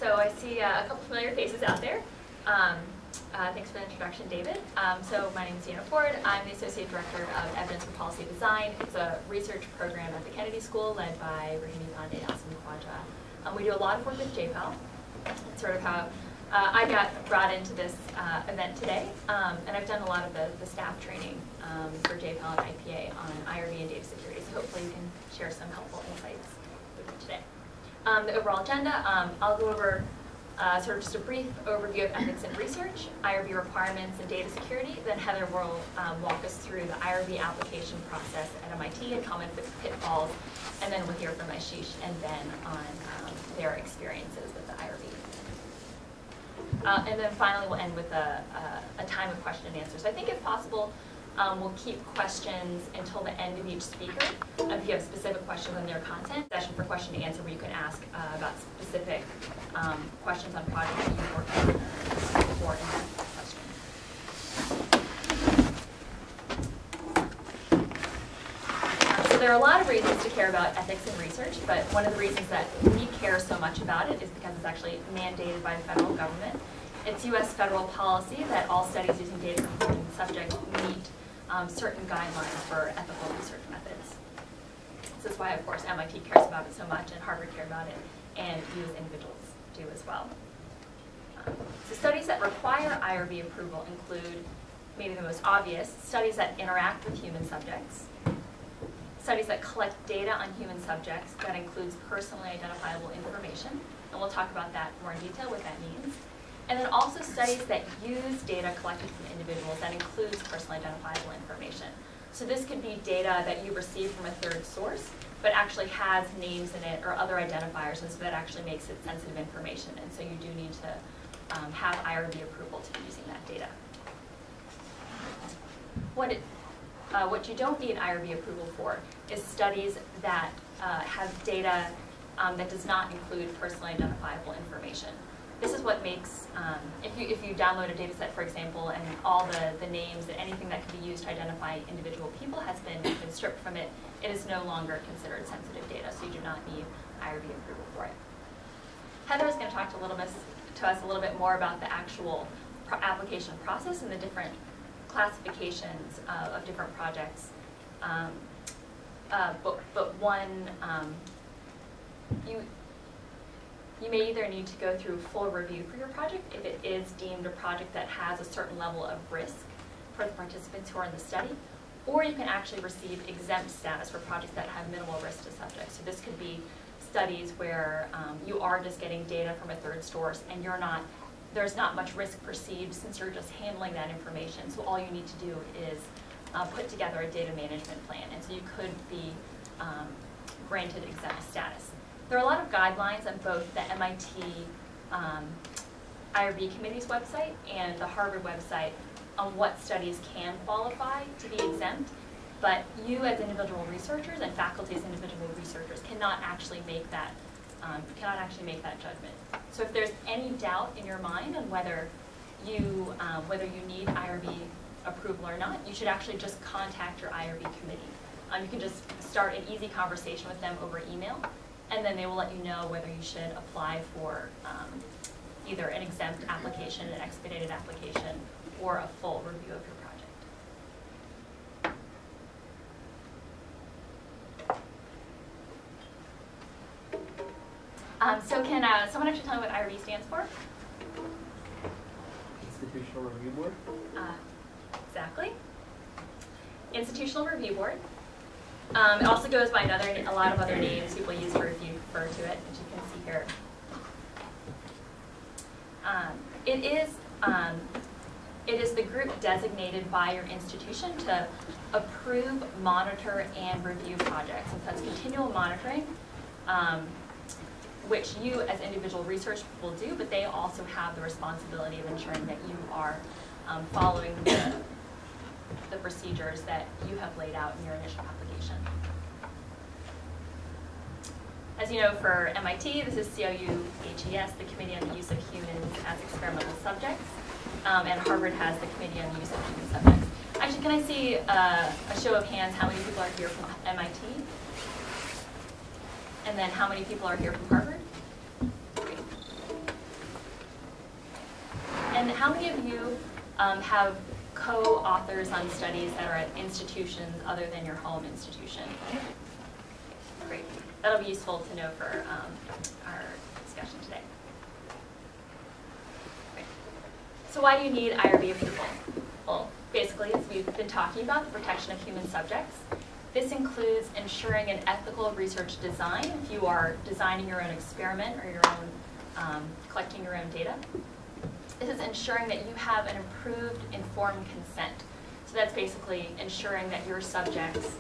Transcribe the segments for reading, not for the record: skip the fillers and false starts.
So I see a couple familiar faces out there. Thanks for the introduction, David. So my name is Deanna Ford. I'm the Associate Director of Evidence for Policy Design. It's a research program at the Kennedy School led by Rahimi Pandey and Asim Khwaja. We do a lot of work with JPAL. It's sort of how I got brought into this event today. And I've done a lot of the staff training for JPAL and IPA on IRB and data security. So hopefully you can share some helpful insights with me today. The overall agenda, I'll go over sort of just a brief overview of ethics in research, IRB requirements, and data security. Then Heather will walk us through the IRB application process at MIT and comment on pitfalls. And then we'll hear from Ashish and Ben on their experiences with the IRB. And then finally, we'll end with a time of question and answer. So I think if possible, we'll keep questions until the end of each speaker. If you have specific questions on their content, session for question and answer where you can ask about specific questions on projects that you've worked on before in that question. So there are a lot of reasons to care about ethics in research, but one of the reasons that we care so much about it is because it's actually mandated by the federal government. It's U.S. federal policy that all studies using data from human subjects meet certain guidelines for ethical research methods. This is why, of course, MIT cares about it so much, and Harvard cares about it, and you as individuals do as well. So studies that require IRB approval include, maybe the most obvious, studies that interact with human subjects, studies that collect data on human subjects that includes personally identifiable information, and we'll talk about that more in detail, what that means. And then also studies that use data collected from individuals that includes personally identifiable information. So this could be data that you receive from a third source, but actually has names in it or other identifiers, and so that actually makes it sensitive information. And so you do need to have IRB approval to be using that data. What you don't need IRB approval for is studies that have data that does not include personally identifiable information. This is what makes, if you download a data set, for example, and all the names and anything that can be used to identify individual people has been stripped from it, it is no longer considered sensitive data, so you do not need IRB approval for it. Heather is going to talk to us a little bit more about the actual application process and the different classifications of different projects. But one, you may either need to go through full review for your project if it is deemed a project that has a certain level of risk for the participants who are in the study, or you can actually receive exempt status for projects that have minimal risk to subjects. So this could be studies where you are just getting data from a third source and there's not much risk perceived since you're just handling that information. So all you need to do is put together a data management plan, and so you could be granted exempt status. There are a lot of guidelines on both the MIT IRB committee's website and the Harvard website on what studies can qualify to be exempt, but you as individual researchers and faculty as individual researchers cannot actually make that judgment. So if there's any doubt in your mind on whether you need IRB approval or not, you should actually just contact your IRB committee. You can just start an easy conversation with them over email, and then they will let you know whether you should apply for either an exempt application, an expedited application, or a full review of your project. So can someone actually tell me what IRB stands for? Institutional Review Board? Exactly. Institutional Review Board. It also goes by a lot of other names people use for if you refer to it, as you can see here. It is the group designated by your institution to approve, monitor, and review projects. And so that's continual monitoring, which you as individual research will do, but they also have the responsibility of ensuring that you are following the procedures that you have laid out in your initial application. As you know, for MIT, this is COUHES, the Committee on the Use of Humans as Experimental Subjects, and Harvard has the Committee on the Use of Human Subjects. Actually, can I see a show of hands how many people are here from MIT? And then how many people are here from Harvard? Great. And how many of you have co-authors on studies that are at institutions other than your home institution? Great. That'll be useful to know for our discussion today. Great. So why do you need IRB approval? Well, basically, as we've been talking about, the protection of human subjects. This includes ensuring an ethical research design if you are designing your own experiment or your own collecting your own data. This is ensuring that you have an approved informed consent. So that's basically ensuring that your subjects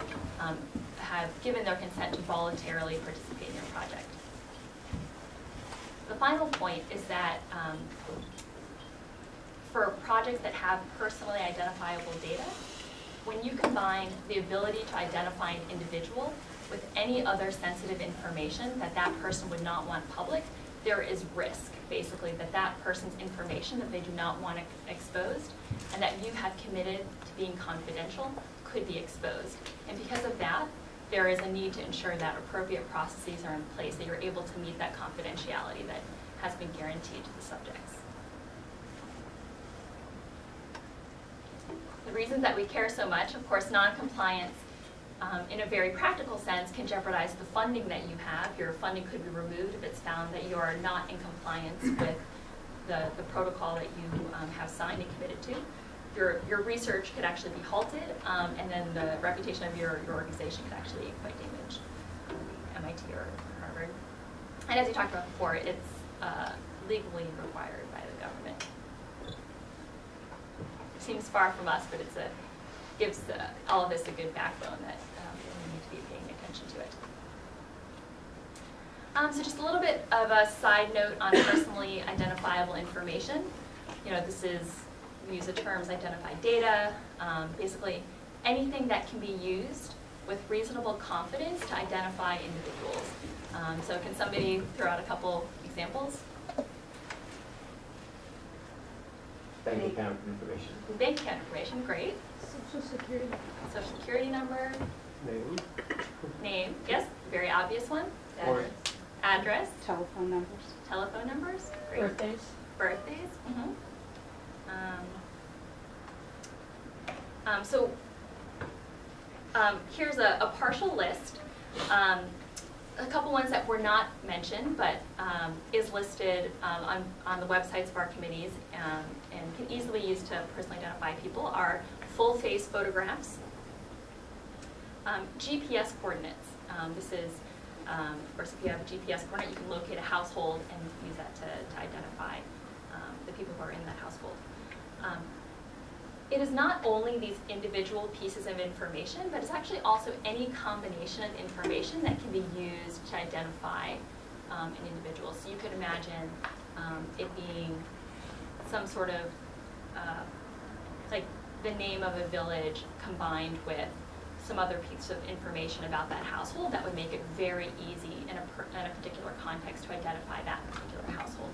have given their consent to voluntarily participate in your project. The final point is that for projects that have personally identifiable data, when you combine the ability to identify an individual with any other sensitive information that that person would not want public, there is risk, basically, that that person's information that they do not want exposed and that you have committed to being confidential could be exposed. And because of that, there is a need to ensure that appropriate processes are in place, that you're able to meet that confidentiality that has been guaranteed to the subjects. The reasons that we care so much, of course, non-compliance in a very practical sense can jeopardize the funding that you have. Your funding could be removed if it's found that you are not in compliance with the protocol that you have signed and committed to. Your research could actually be halted, and then the reputation of your organization could actually be quite damaged, MIT or Harvard. And as we talked about before, it's legally required by the government. Seems far from us, but it gives all of this a good backbone that we need to be paying attention to it. So just a little bit of a side note on personally identifiable information. This is, we use the terms identified data, basically anything that can be used with reasonable confidence to identify individuals. So can somebody throw out a couple examples? Bank account information. Bank account information, great. Social security. Social security number. Name. Name, yes, very obvious one. Or Address. Telephone numbers. Telephone numbers, great. Birthdays. Birthdays. So here's a partial list. A couple ones that were not mentioned, but is listed on the websites of our committees and can easily be used to personally identify people are full face photographs, GPS coordinates. This is, of course, if you have a GPS coordinate, you can locate a household and use that to identify the people who are in that household. It is not only these individual pieces of information, but it's actually also any combination of information that can be used to identify an individual. So you could imagine it being some sort of, like the name of a village combined with some other piece of information about that household that would make it very easy in a particular context to identify that particular household.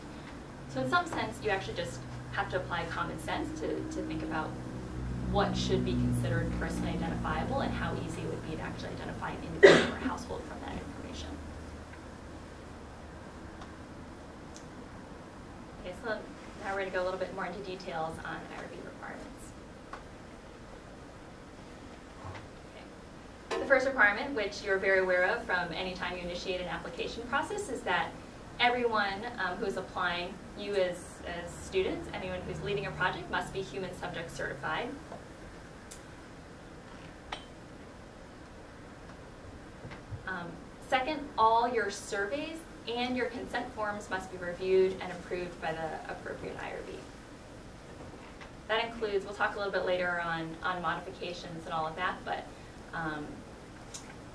So in some sense, you actually just have to apply common sense to think about what should be considered personally identifiable and how easy it would be to actually identify an individual or household from that information. Okay, so now we're going to go a little bit more into details on IRB requirements. Okay. The first requirement, which you're very aware of from any time you initiate an application process, is that everyone who is applying, you as students, anyone who's leading a project must be human subject certified. Second, all your surveys and your consent forms must be reviewed and approved by the appropriate IRB. That includes, we'll talk a little bit later on modifications and all of that, but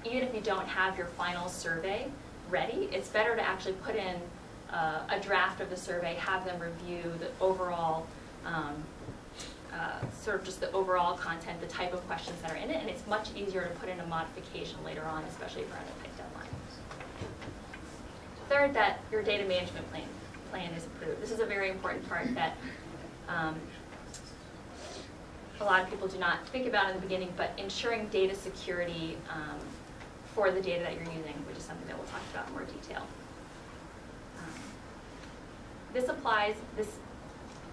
even if you don't have your final survey ready, it's better to actually put in a draft of the survey, have them review the overall, sort of just the overall content, the type of questions that are in it, and it's much easier to put in a modification later on, especially if you're on a tight deadline. Third, that your data management plan is approved. This is a very important part that a lot of people do not think about in the beginning, but ensuring data security for the data that you're using, which is something that we'll talk about in more detail. This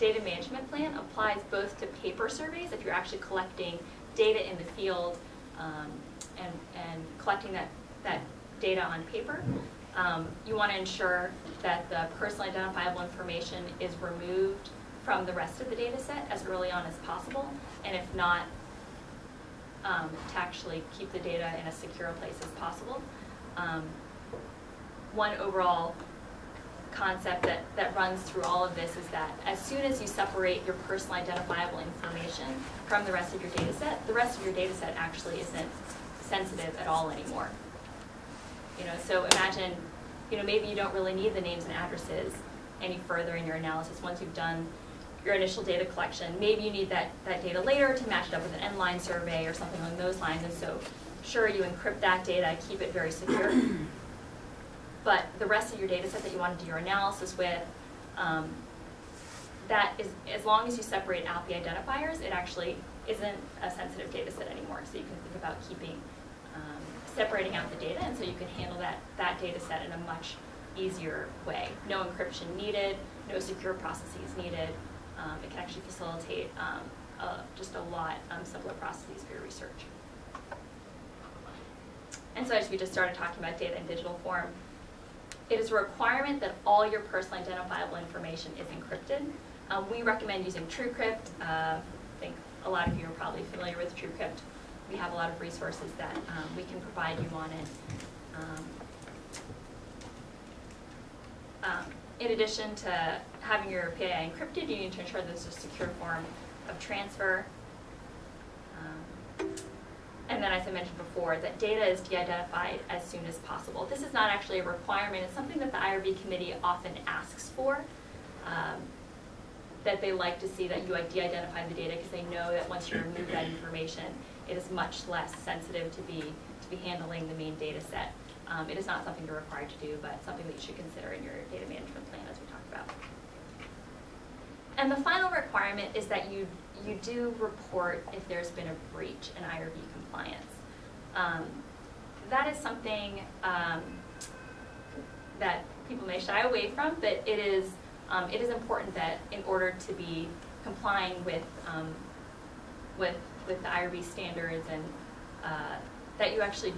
data management plan applies both to paper surveys, if you're actually collecting data in the field and collecting that data on paper. You want to ensure that the personally identifiable information is removed from the rest of the data set as early on as possible, and if not, to actually keep the data in a secure place as possible. One overall concept that runs through all of this is that as soon as you separate your personally identifiable information from the rest of your data set, the rest of your data set actually isn't sensitive at all anymore. So imagine, maybe you don't really need the names and addresses any further in your analysis once you've done your initial data collection. Maybe you need that data later to match it up with an end-line survey or something along those lines, and so sure, you encrypt that data, keep it very secure, but the rest of your data set that you want to do your analysis with, that is, as long as you separate out the identifiers, it actually isn't a sensitive data set anymore, so you can think about separating out the data, and so you can handle that data set in a much easier way. No encryption needed, no secure processes needed. It can actually facilitate just a lot simpler processes for your research. And so as we just started talking about data in digital form, it is a requirement that all your personally identifiable information is encrypted. We recommend using TrueCrypt. I think a lot of you are probably familiar with TrueCrypt. We have a lot of resources that we can provide you on it. In addition to having your PII encrypted, you need to ensure there's a secure form of transfer. And then, as I mentioned before, that data is de-identified as soon as possible. This is not actually a requirement. It's something that the IRB committee often asks for, that they like to see that you de-identify the data because they know that once you remove that information, it is much less sensitive to be handling the main data set. It is not something you're required to do, but something that you should consider in your data management plan, as we talked about. And the final requirement is that you do report if there's been a breach in IRB compliance. That is something that people may shy away from, but it is important that in order to be complying with the IRB standards and that you actually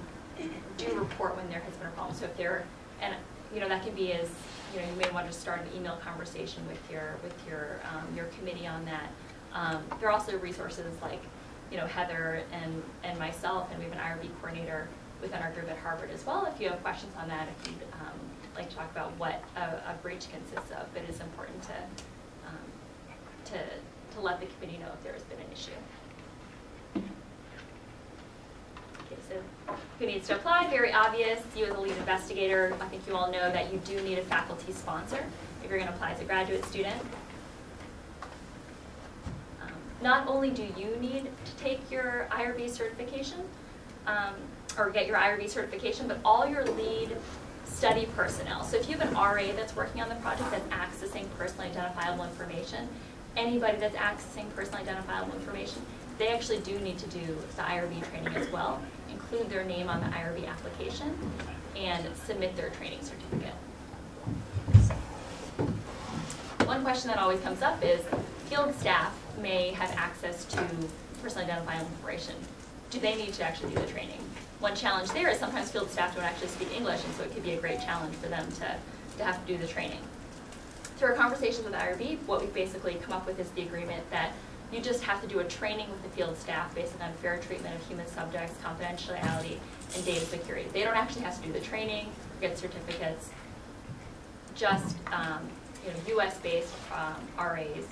do report when there has been a problem. So if there, and that can be as, you may want to start an email conversation with your committee on that. There are also resources like, Heather and myself, and we have an IRB coordinator within our group at Harvard as well. If you have questions on that, if you'd like to talk about what a breach consists of, but it's important to let the committee know if there has been an issue. Okay, so who needs to apply? Very obvious. You as a lead investigator, I think you all know that you do need a faculty sponsor if you're going to apply as a graduate student. Not only do you need to take your IRB certification, or get your IRB certification, but all your lead study personnel. So if you have an RA that's working on the project that's accessing personally identifiable information, anybody that's accessing personally identifiable information, they actually do need to do the IRB training as well, include their name on the IRB application, and submit their training certificate. One question that always comes up is, field staff may have access to personally identifiable information. Do they need to actually do the training? One challenge there is sometimes field staff don't actually speak English, and so it could be a great challenge for them to have to do the training. Through our conversations with IRB, what we've basically come up with is the agreement that you just have to do a training with the field staff based on fair treatment of human subjects, confidentiality, and data security. They don't actually have to do the training, get certificates, just US-based RAs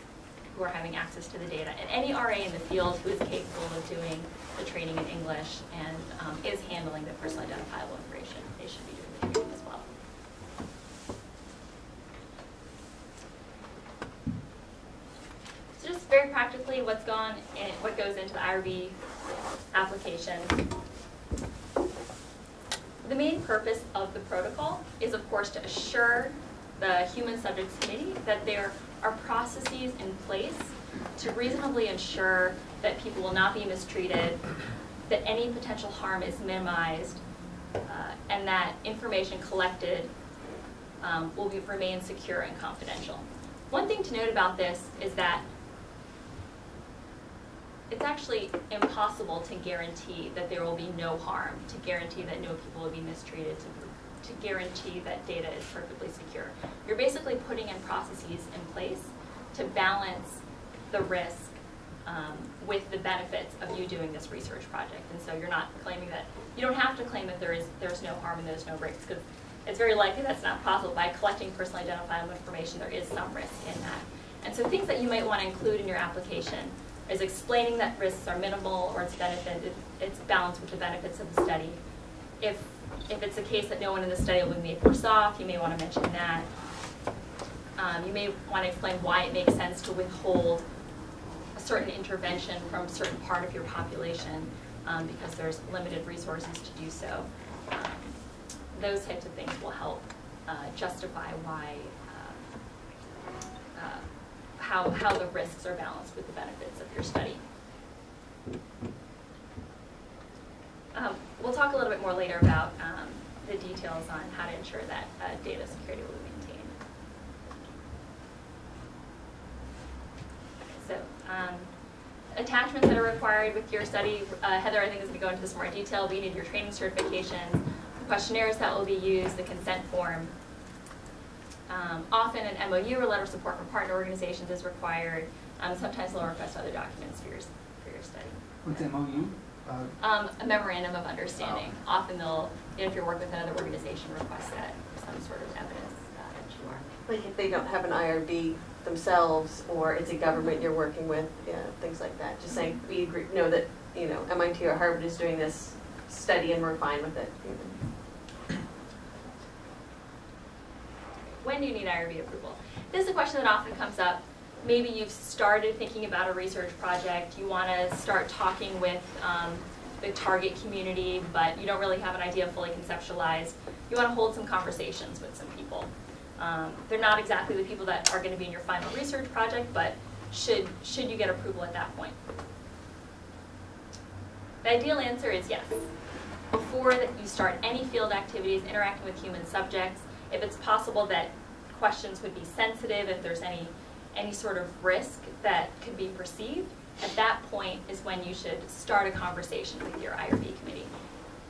who are having access to the data. And any RA in the field who is capable of doing the training in English and is handling the personally identifiable information, they should be doing the training as well. So just very practically, what goes into the IRB application. The main purpose of the protocol is, of course, to assure the Human Subjects Committee that there are processes in place to reasonably ensure that people will not be mistreated, that any potential harm is minimized, and that information collected will remain secure and confidential. One thing to note about this is that it's actually impossible to guarantee that there will be no harm, to guarantee that no people will be mistreated, to guarantee that data is perfectly secure. You're basically putting in processes in place to balance the risk with the benefits of you doing this research project. And so you're not claiming that, you don't have to claim that there's no harm and there's no risk, because it's very likely that's not possible. By collecting personally identifiable information, there is some risk in that. And so things that you might want to include in your application is explaining that risks are minimal or it's balanced with the benefits of the study. If it's a case that no one in the study will be made worse off, you may want to mention that. You may want to explain why it makes sense to withhold a certain intervention from a certain part of your population because there's limited resources to do so. Those types of things will help justify why, how the risks are balanced with the benefits of your study. We'll talk a little bit more later about the details on how to ensure that data security will be maintained. So, attachments that are required with your study, Heather I think is going to go into this more in detail. We need your training certifications, the questionnaires that will be used, the consent form. Often an MOU or letter of support from partner organizations is required. Sometimes they'll request other documents for your study. What's MOU? A memorandum of understanding. Oh. Often they'll, if you're working with another organization, request that some sort of evidence that you are. Like if they don't have an IRB themselves, or it's a government you're working with, things like that. Just saying, we agree, know that MIT or Harvard is doing this study and we're fine with it. When do you need IRB approval? This is a question that often comes up. Maybe you've started thinking about a research project, you want to start talking with the target community, but you don't really have an idea fully conceptualized. You want to hold some conversations with some people. They're not exactly the people that are going to be in your final research project, but should you get approval at that point? The ideal answer is yes. Before that you start any field activities interacting with human subjects, if it's possible that questions would be sensitive, if there's any sort of risk that could be perceived, at that point is when you should start a conversation with your IRB committee.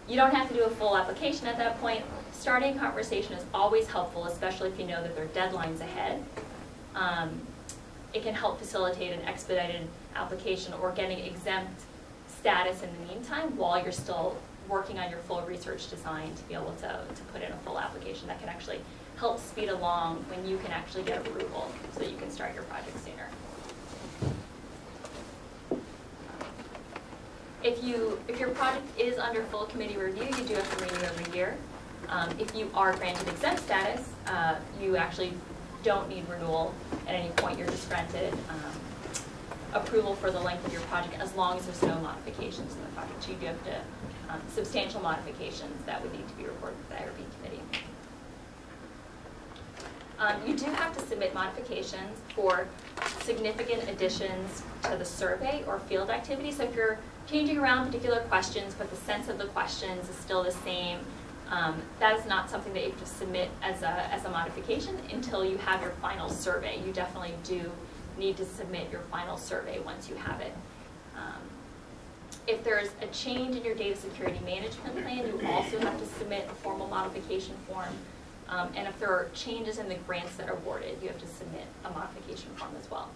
You don't have to do a full application at that point. Starting a conversation is always helpful, especially if you know that there are deadlines ahead. It can help facilitate an expedited application or getting exempt status in the meantime while you're still working on your full research design to be able to put in a full application that can actually help speed along when you can actually get approval so that you can start your project sooner. If your project is under full committee review, you do have to renew every year. If you are granted exempt status, you actually don't need renewal at any point. You're just granted approval for the length of your project as long as there's no modifications in the project. You do have to substantial modifications that would need to be reported to the IRB committee. You do have to submit modifications for significant additions to the survey or field activity. So if you're changing around particular questions, but the sense of the questions is still the same, that is not something that you have to submit as a modification until you have your final survey. You definitely do need to submit your final survey once you have it. If there's a change in your data security management plan, you also have to submit a formal modification form. And if there are changes in the grants that are awarded, you have to submit a modification form as well.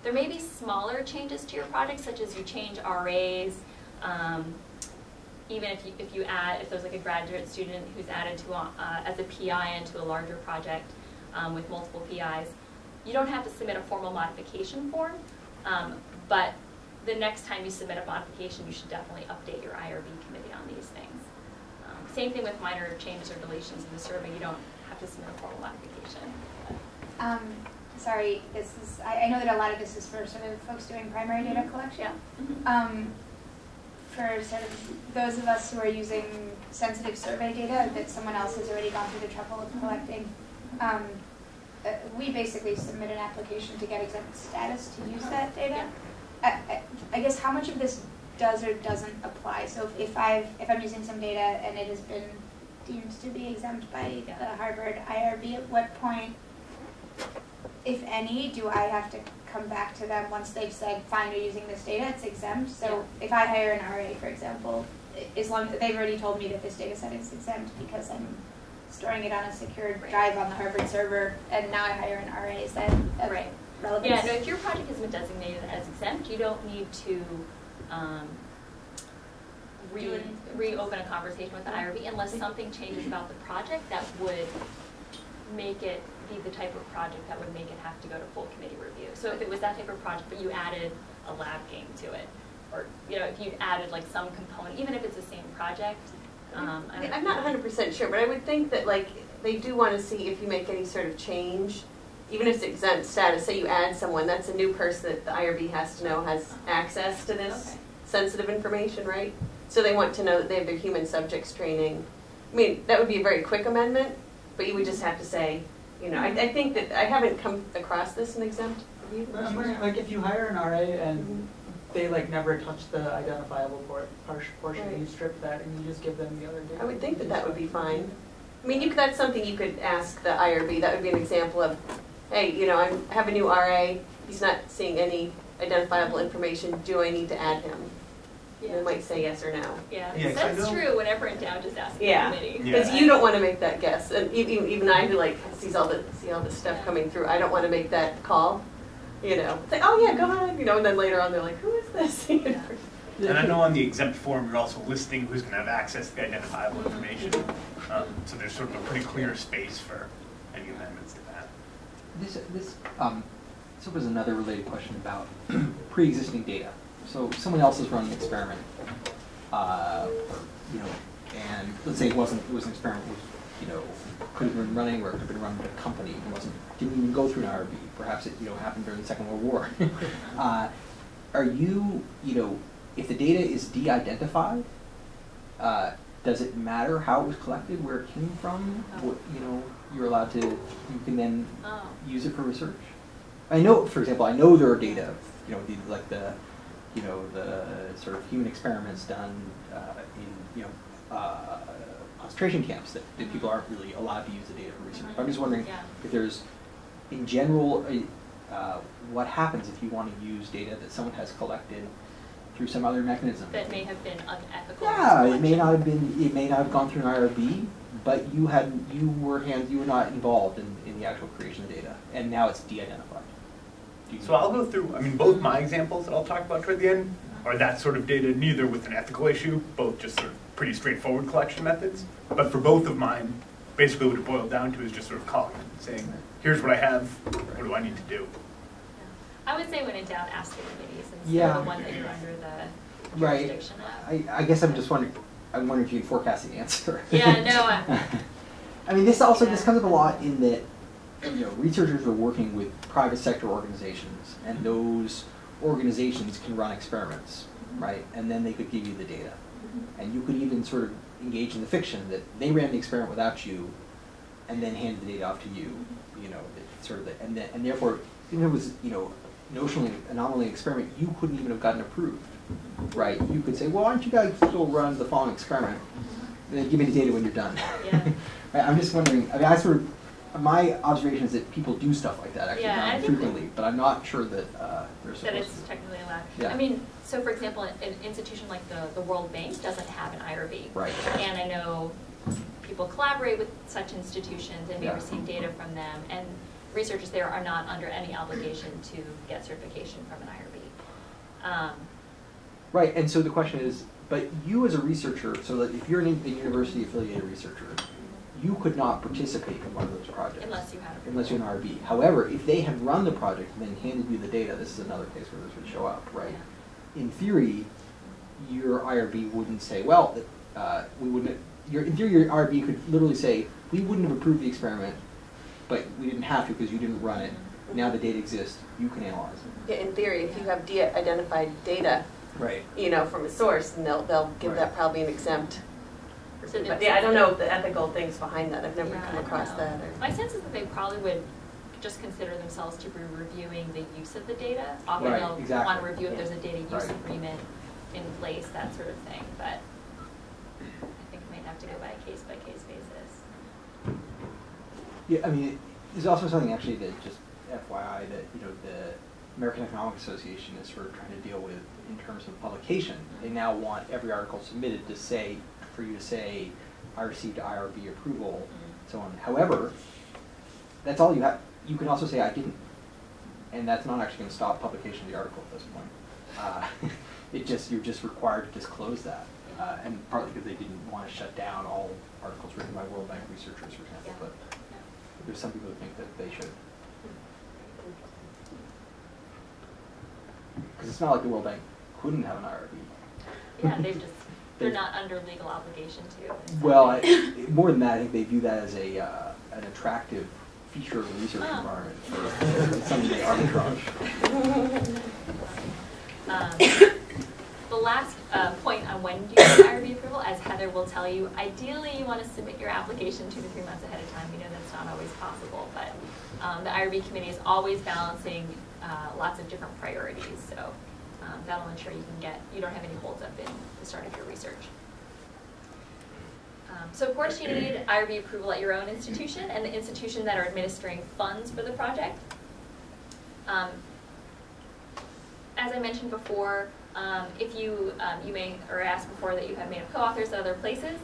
There may be smaller changes to your project, such as you change RAs, even if there's like a graduate student who's added to as a PI into a larger project with multiple PIs. You don't have to submit a formal modification form, but the next time you submit a modification, you should definitely update your IRB committee on these things. Same thing with minor changes or deletions in the survey. You don't have to submit a formal modification. Sorry, I know that a lot of this is for sort of folks doing primary data collection. Yeah. For sort of those of us who are using sensitive survey data that someone else has already gone through the trouble of collecting, we basically submit an application to get exempt status to use that data. Yeah. I guess how much of this does or doesn't apply? So if I'm using some data and it has been deemed to be exempt by the Harvard IRB, at what point if any, do I have to come back to them once they've said, fine, you're using this data, it's exempt? So if I hire an RA, for example, as long as they've already told me that this data set is exempt because I'm storing it on a secured drive on the Harvard server, and now I hire an RA, is that relevant? Yeah, no, if your project has been designated as exempt, you don't need to reopen a conversation with the IRB unless something changes about the project that would make it be the type of project that would make it have to go to full committee review. So if it was that type of project, but you added a lab game to it, or if you added like some component, even if it's the same project. I'm not 100% sure, but I would think that they do want to see if you make any sort of change, even if it's exempt status. Say you add someone, that's a new person that the IRB has to know has access to this sensitive information, right? So they want to know that they have their human subjects training. I mean, that would be a very quick amendment, but you would just have to say, I think that I haven't come across this in exempt review. I'm wondering, like, if you hire an RA and they never touch the identifiable portion, you strip that and you just give them the other data. I would think that would be fine. I mean, that's something you could ask the IRB. That would be an example of, hey, I have a new RA. He's not seeing any identifiable information. Do I need to add him? Yeah. They might say yes or no. Yeah, Yeah, that's true. Whenever in doubt, just ask the committee. Because you don't want to make that guess, and even I who see all this stuff coming through, I don't want to make that call. It's like, oh yeah, go ahead. And then later on they're like, who is this? And I know on the exempt form you're also listing who's going to have access to the identifiable information. So there's sort of a pretty clear space for any amendments to that. This was another related question about pre-existing data. So someone else has run an experiment, and let's say it was an experiment which could have been running or could have been run at a company and didn't even go through an IRB. Perhaps it happened during the Second World War. Are you if the data is de-identified, does it matter how it was collected, where it came from? You're allowed to. You can then use it for research. I know, for example, there are data. The sort of human experiments done in concentration camps that people aren't really allowed to use the data for research. I'm just wondering if there's, in general, what happens if you want to use data that someone has collected through some other mechanism that may have been unethical. Yeah, it may not have been. It may not have gone through an IRB, but you were not involved in the actual creation of data, and now it's de-identified. So I'll go through, both my examples that I'll talk about toward the end are that sort of data, neither with an ethical issue, both just sort of pretty straightforward collection methods. But for both of mine, basically what it boiled down to is just sort of calling and saying, here's what I have, what do I need to do? I would say when in doubt, ask the committee, since they're the one that you're under the jurisdiction of. I guess I'm just wondering. I'm wondering if you can forecast the answer. Yeah, no. This comes up a lot in that researchers are working with private sector organizations, and those organizations can run experiments, right? And then they could give you the data, and you could even sort of engage in the fiction that they ran the experiment without you, and then handed the data off to you. And therefore, even if it was notionally an anomaly experiment, you couldn't even have gotten approved, right? You could say, well, why don't you guys still run the following experiment, and then give me the data when you're done. Yeah. Right? I'm just wondering. My observation is that people do stuff like that not frequently, but I'm not sure that they're supposed to. That it's technically allowed. Yeah. So for example, an institution like the World Bank doesn't have an IRB. Right. And I know people collaborate with such institutions and may receive data from them, and researchers there are not under any obligation to get certification from an IRB. Right, and so the question is, but you as a researcher, so that if you're a university-affiliated researcher, you could not participate in one of those projects. Unless you're an IRB. However, if they had run the project and then handed you the data, this is another case where this would show up, right? Yeah. In theory, your IRB wouldn't say, well, we wouldn't, in theory, your IRB could literally say, we wouldn't have approved the experiment, but we didn't have to because you didn't run it. Now the data exists, you can analyze it. Yeah, in theory, if you have de-identified data, right, from a source, then they'll give that probably an exempt. So but I don't know the ethical things behind that. I've never come across that. My sense is that they probably would just consider themselves to be reviewing the use of the data. Often they'll want to review if there's a data use agreement in place, that sort of thing. But I think we might have to go by a case-by-case basis. Yeah, there's also something actually that just FYI that the American Economic Association is sort of trying to deal with in terms of publication. They now want every article submitted to say, for you to say, I received IRB approval, so on. However, that's all you have. You can also say I didn't, and that's not actually going to stop publication of the article at this point. You're just required to disclose that, and partly because they didn't want to shut down all articles written by World Bank researchers, for example. But there's some people who think that they should. Because it's not like the World Bank couldn't have an IRB. Yeah, they're not under legal obligation to. Well, more than that, I think they view that as an attractive feature of the research environment for something they arbitrage. The last point on when you get IRB approval, as Heather will tell you, ideally you want to submit your application 2 to 3 months ahead of time. We know that's not always possible, but the IRB committee is always balancing lots of different priorities, so that'll ensure you don't have any holds up in the start of your research. So of course you need IRB approval at your own institution and the institution that are administering funds for the project. As I mentioned before, if you may, or asked before that you have made up co-authors at other places,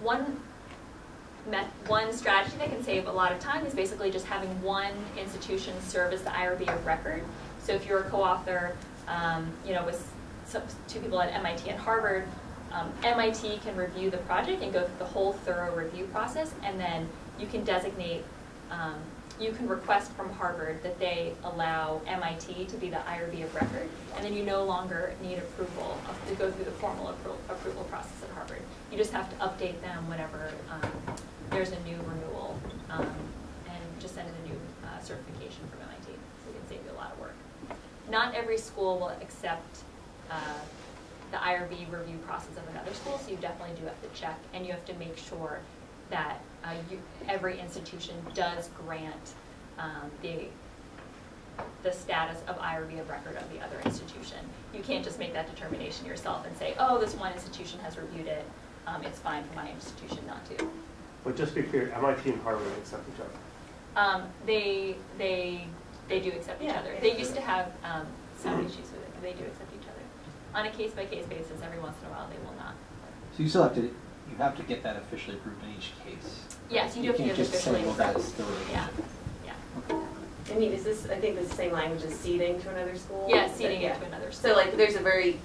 one strategy that can save a lot of time is basically just having one institution serve as the IRB of record. So if you're a co-author, with 2 people at MIT and Harvard, MIT can review the project and go through the whole thorough review process, and then you can designate, you can request from Harvard that they allow MIT to be the IRB of record, and then you no longer need approval to go through the formal approval process at Harvard. You just have to update them whenever there's a new renewal, and just send in a new certification from MIT, so it can save you a lot of work. Not every school will accept the IRB review process of another school, so you definitely do have to check, and you have to make sure that every institution does grant the status of IRB of record of the other institution. You can't just make that determination yourself and say, oh, this one institution has reviewed it, it's fine for my institution not to. But just to be clear, MIT and Harvard accept each other. They do accept each other. They used to have some issues with it, but they do accept each other. On a case-by-case basis, every once in a while they will not. So you still have to get that officially approved in each case. Yes, you do have to get it officially approved. You can't just say, well, that's the relationship. Yeah. Okay. I mean, I think it's the same language as seeding to another school? Yeah, seeding it to another school. So like there's a very,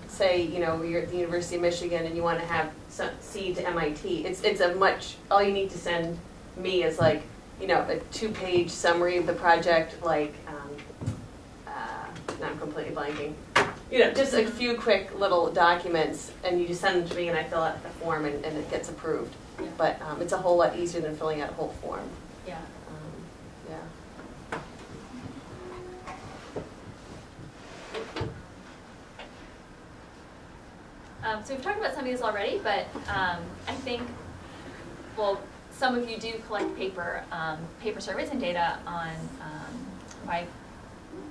say, you're at the University of Michigan and you want to have seed to MIT. It's a much, all you need to send me is like, a 2-page summary of the project, like, now I'm completely blanking. Just a few quick little documents, and you just send them to me and I fill out the form and it gets approved. Yeah. But it's a whole lot easier than filling out a whole form. Yeah. So we've talked about some of these already, but I think, well, some of you do collect paper surveys and data on by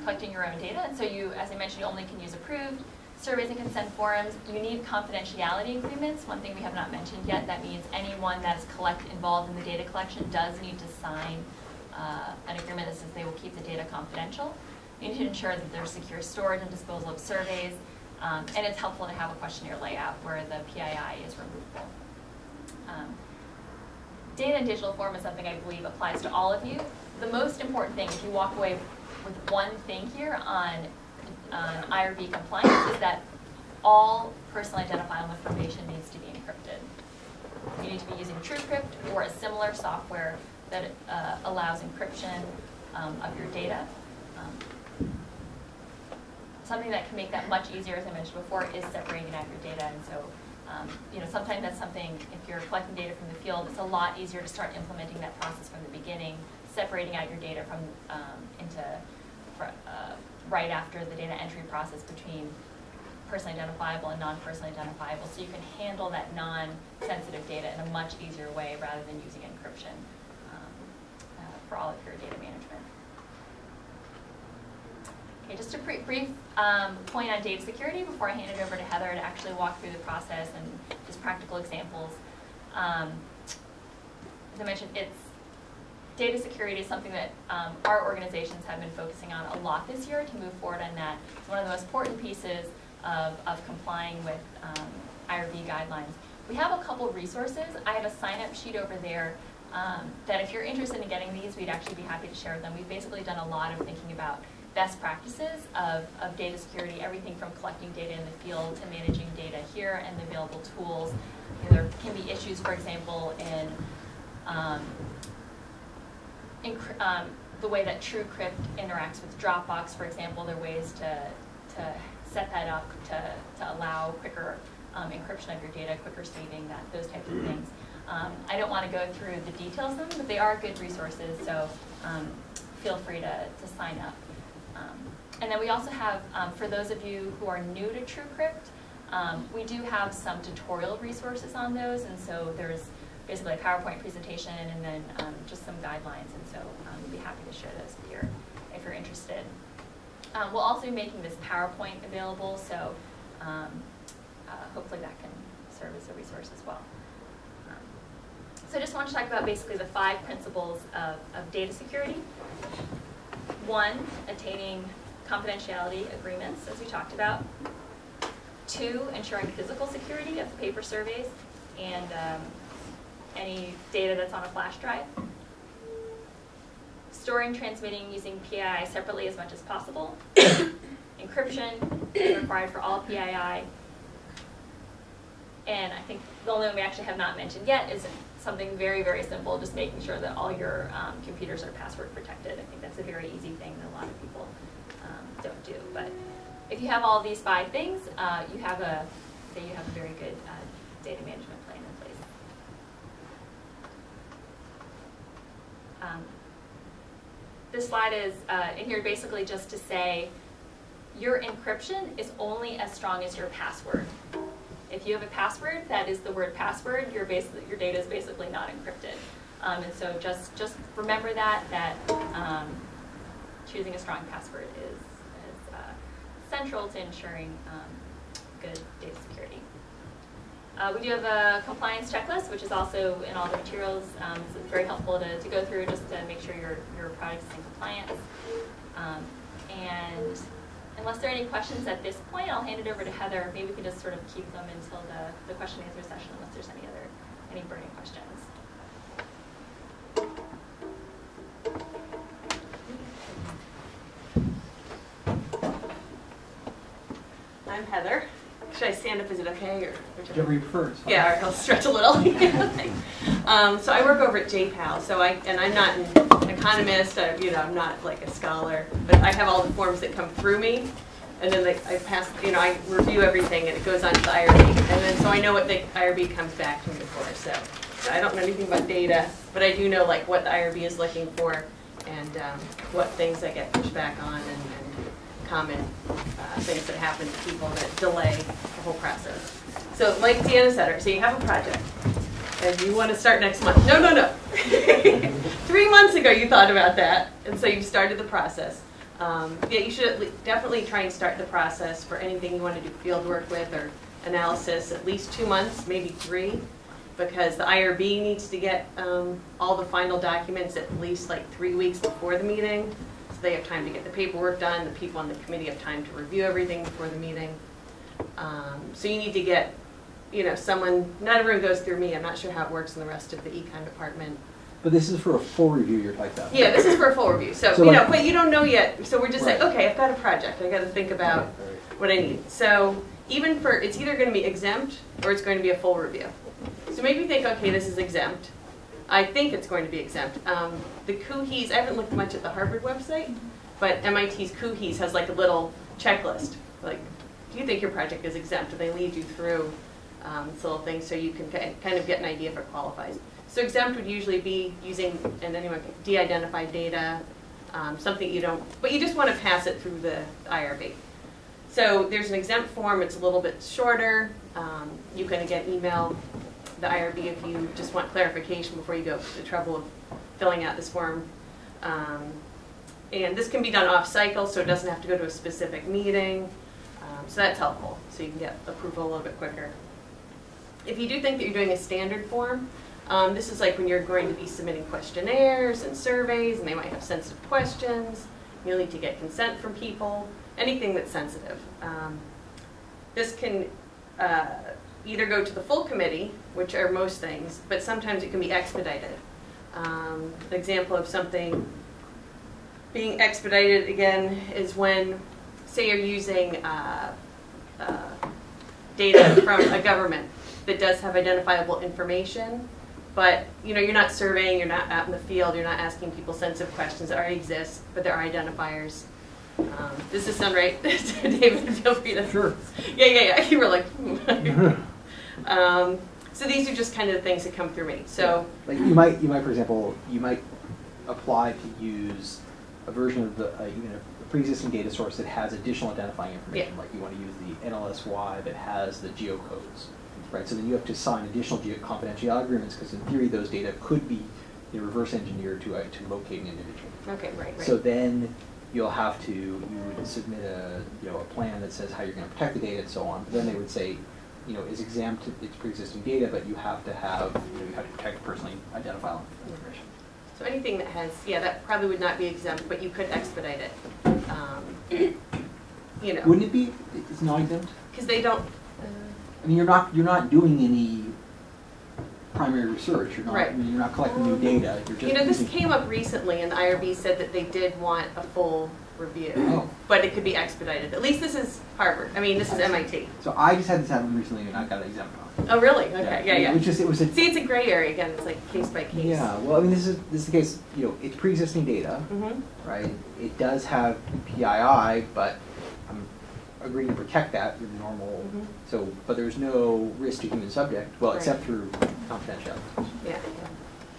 collecting your own data, and so you, as I mentioned, you only can use approved surveys and consent forms. You need confidentiality agreements. One thing we have not mentioned yet, that means anyone that is involved in the data collection does need to sign an agreement that says they will keep the data confidential. You need to ensure that there's secure storage and disposal of surveys, and it's helpful to have a questionnaire layout where the PII is removable. Data in digital form is something I believe applies to all of you. The most important thing, if you walk away with one thing here on IRB compliance, is that all personally identifiable information needs to be encrypted. You need to be using TrueCrypt or a similar software that allows encryption of your data. Something that can make that much easier, as I mentioned before, is separating out your data. And so, sometimes that's something, if you're collecting data from the field, it's a lot easier to start implementing that process from the beginning, separating out your data from right after the data entry process between personally identifiable and non-personally identifiable, so you can handle that non-sensitive data in a much easier way rather than using encryption for all of your data management. Okay, just a brief point on data security before I hand it over to Heather to actually walk through the process and just practical examples. As I mentioned, data security is something that our organizations have been focusing on a lot this year to move forward on that. It's one of the most important pieces of complying with IRB guidelines. We have a couple resources. I have a sign-up sheet over there that if you're interested in getting these, we'd actually be happy to share with them. We've basically done a lot of thinking about best practices of data security, everything from collecting data in the field to managing data here and the available tools. You know, there can be issues, for example, in the way that TrueCrypt interacts with Dropbox, for example. There are ways to set that up to allow quicker encryption of your data, quicker saving, those types of things. I don't want to go through the details of them, but they are good resources, so feel free to sign up. And then we also have, for those of you who are new to TrueCrypt, we do have some tutorial resources on those, and so there's basically a PowerPoint presentation and then just some guidelines, and so we'd be happy to share those with you if you're interested. We'll also be making this PowerPoint available, so hopefully that can serve as a resource as well. So I just want to talk about basically the 5 principles of data security. 1, attaining confidentiality agreements, as we talked about. 2, ensuring physical security of paper surveys and any data that's on a flash drive. Storing, transmitting, using PII separately as much as possible. Encryption is required for all PII. And I think the only one we actually have not mentioned yet is something very, very simple, just making sure that all your computers are password protected. I think that's a very easy thing that a lot of people don't do. But if you have all these 5 things, you have a very good data management plan in place. This slide is in here basically just to say your encryption is only as strong as your password. If you have a password that is the word password, your data is basically not encrypted. And so just remember that choosing a strong password is central to ensuring good data security. We do have a compliance checklist, which is also in all the materials. It's very helpful to go through just to make sure your product is in compliance. And unless there are any questions at this point, I'll hand it over to Heather. Maybe we can just sort of keep them until the question and answer session, unless there's any burning questions. I'm Heather. Should I stand up? Is it okay? Or Whichever you prefer. Yeah, all right, I'll stretch a little. So I work over at JPAL. So I'm not an economist. I'm not like a scholar, but I have all the forms that come through me, and then I pass. I review everything, and it goes on to the IRB, and then so I know what the IRB comes back to me for. So I don't know anything about data, but I do know like what the IRB is looking for, and what things I get pushed back on, and common things that happen to people that delay the whole process. So like Deanna said, so you have a project and you want to start next month. No. 3 months ago you thought about that, and so you started the process. Yeah, you should definitely try and start the process for anything you want to do field work with or analysis at least 2 months, maybe 3, because the IRB needs to get all the final documents at least like 3 weeks before the meeting. They have time to get the paperwork done. The people on the committee have time to review everything before the meeting. So you need to get, someone. Not everyone goes through me. I'm not sure how it works in the rest of the econ department. But this is for a full review you're talking about. Yeah, this is for a full review. So but you don't know yet. So we're just saying, okay, I've got a project. I got to think about what I need. So even it's either going to be exempt or it's going to be a full review. So maybe think, okay, this is exempt. I think it's going to be exempt. The CUHES, I haven't looked much at the Harvard website, but MIT's CUHES has like a little checklist. Like, do you think your project is exempt? And they lead you through this little thing so you can kind of get an idea if it qualifies. So exempt would usually be using, and anyone can de-identified data, something you don't, but you just want to pass it through the IRB. So there's an exempt form. It's a little bit shorter. You can again email the IRB if you just want clarification before you go to the trouble of filling out this form. And this can be done off-cycle, so it doesn't have to go to a specific meeting. So that's helpful, so you can get approval a little bit quicker. If you do think that you're doing a standard form, This is like when you're going to be submitting questionnaires and surveys, and they might have sensitive questions. You'll need to get consent from people, anything that's sensitive. This can either go to the full committee, which are most things, but sometimes it can be expedited. An example of something being expedited, again, is when, say you're using data from a government that does have identifiable information, but you're not surveying, you're not out in the field, you're not asking people sensitive questions that already exist, but there are identifiers. Does this sound right? David, feel free to. Sure. Yeah. You were like, so these are just kind of the things that come through me. So like you might, for example, apply to use a version of the even a pre-existing data source that has additional identifying information. Yeah. Like you want to use the NLSY that has the geocodes, right? So then you have to sign additional confidentiality agreements because in theory those data could be reverse engineered to locate an individual. Okay, right. So then you'll have to, you would submit a plan that says how you're going to protect the data and so on. But then they would say, is exempt, it's pre-existing data, but you have to have, you have to protect personally identifiable information. So anything that has, that probably would not be exempt, but you could expedite it. Wouldn't it be? It's not exempt? Because they don't. I mean, you're not doing any primary research. You're not. Right. I mean, you're not collecting new data. You're just. This came up recently, and the IRB said that they did want a full review, but it could be expedited. At least this is Harvard. I mean, this is MIT. So I just had this happen recently, and I got it exempt on. Oh, really? Okay. Yeah. See, it's a gray area again. It's like case by case. Yeah. Well, I mean, this is the case. It's pre-existing data, right? It does have PII, but I'm agreeing to protect that with normal. So, but there's no risk to human subject. Well, except through confidentiality. Yeah.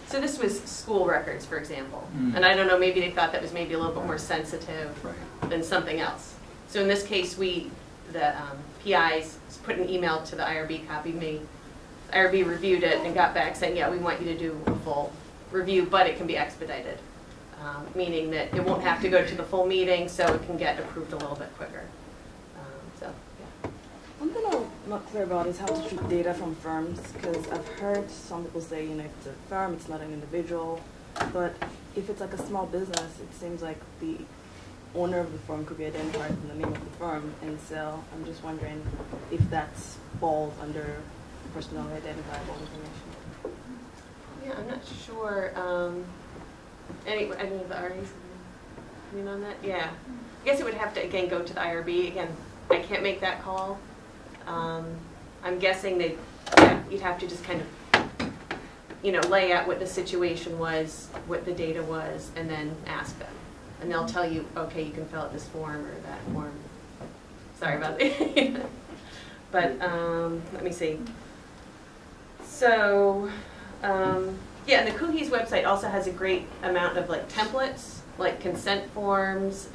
So this was school records, for example, and I don't know. Maybe they thought that was maybe a little bit more sensitive than something else. So in this case, the PIs put an email to the IRB, copied me. The IRB reviewed it and got back saying, yeah, we want you to do a full review, but it can be expedited, meaning that it won't have to go to the full meeting, so it can get approved a little bit quicker. One thing I'm not clear about is how to treat data from firms, because I've heard some people say, if it's a firm, it's not an individual, but if it's like a small business, it seems like the owner of the firm could be identified in the name of the firm, and so I'm just wondering if that falls under personally identifiable information. Yeah, I'm not sure. Any of the RAs on that? Yeah. I guess it would have to, again, go to the IRB. Again, I can't make that call. I'm guessing you'd have to just kind of, lay out what the situation was, what the data was, and then ask them. And they'll tell you, okay, you can fill out this form or that form. Sorry about that. But let me see. So, and the CUHE's website also has a great amount of templates, like consent forms,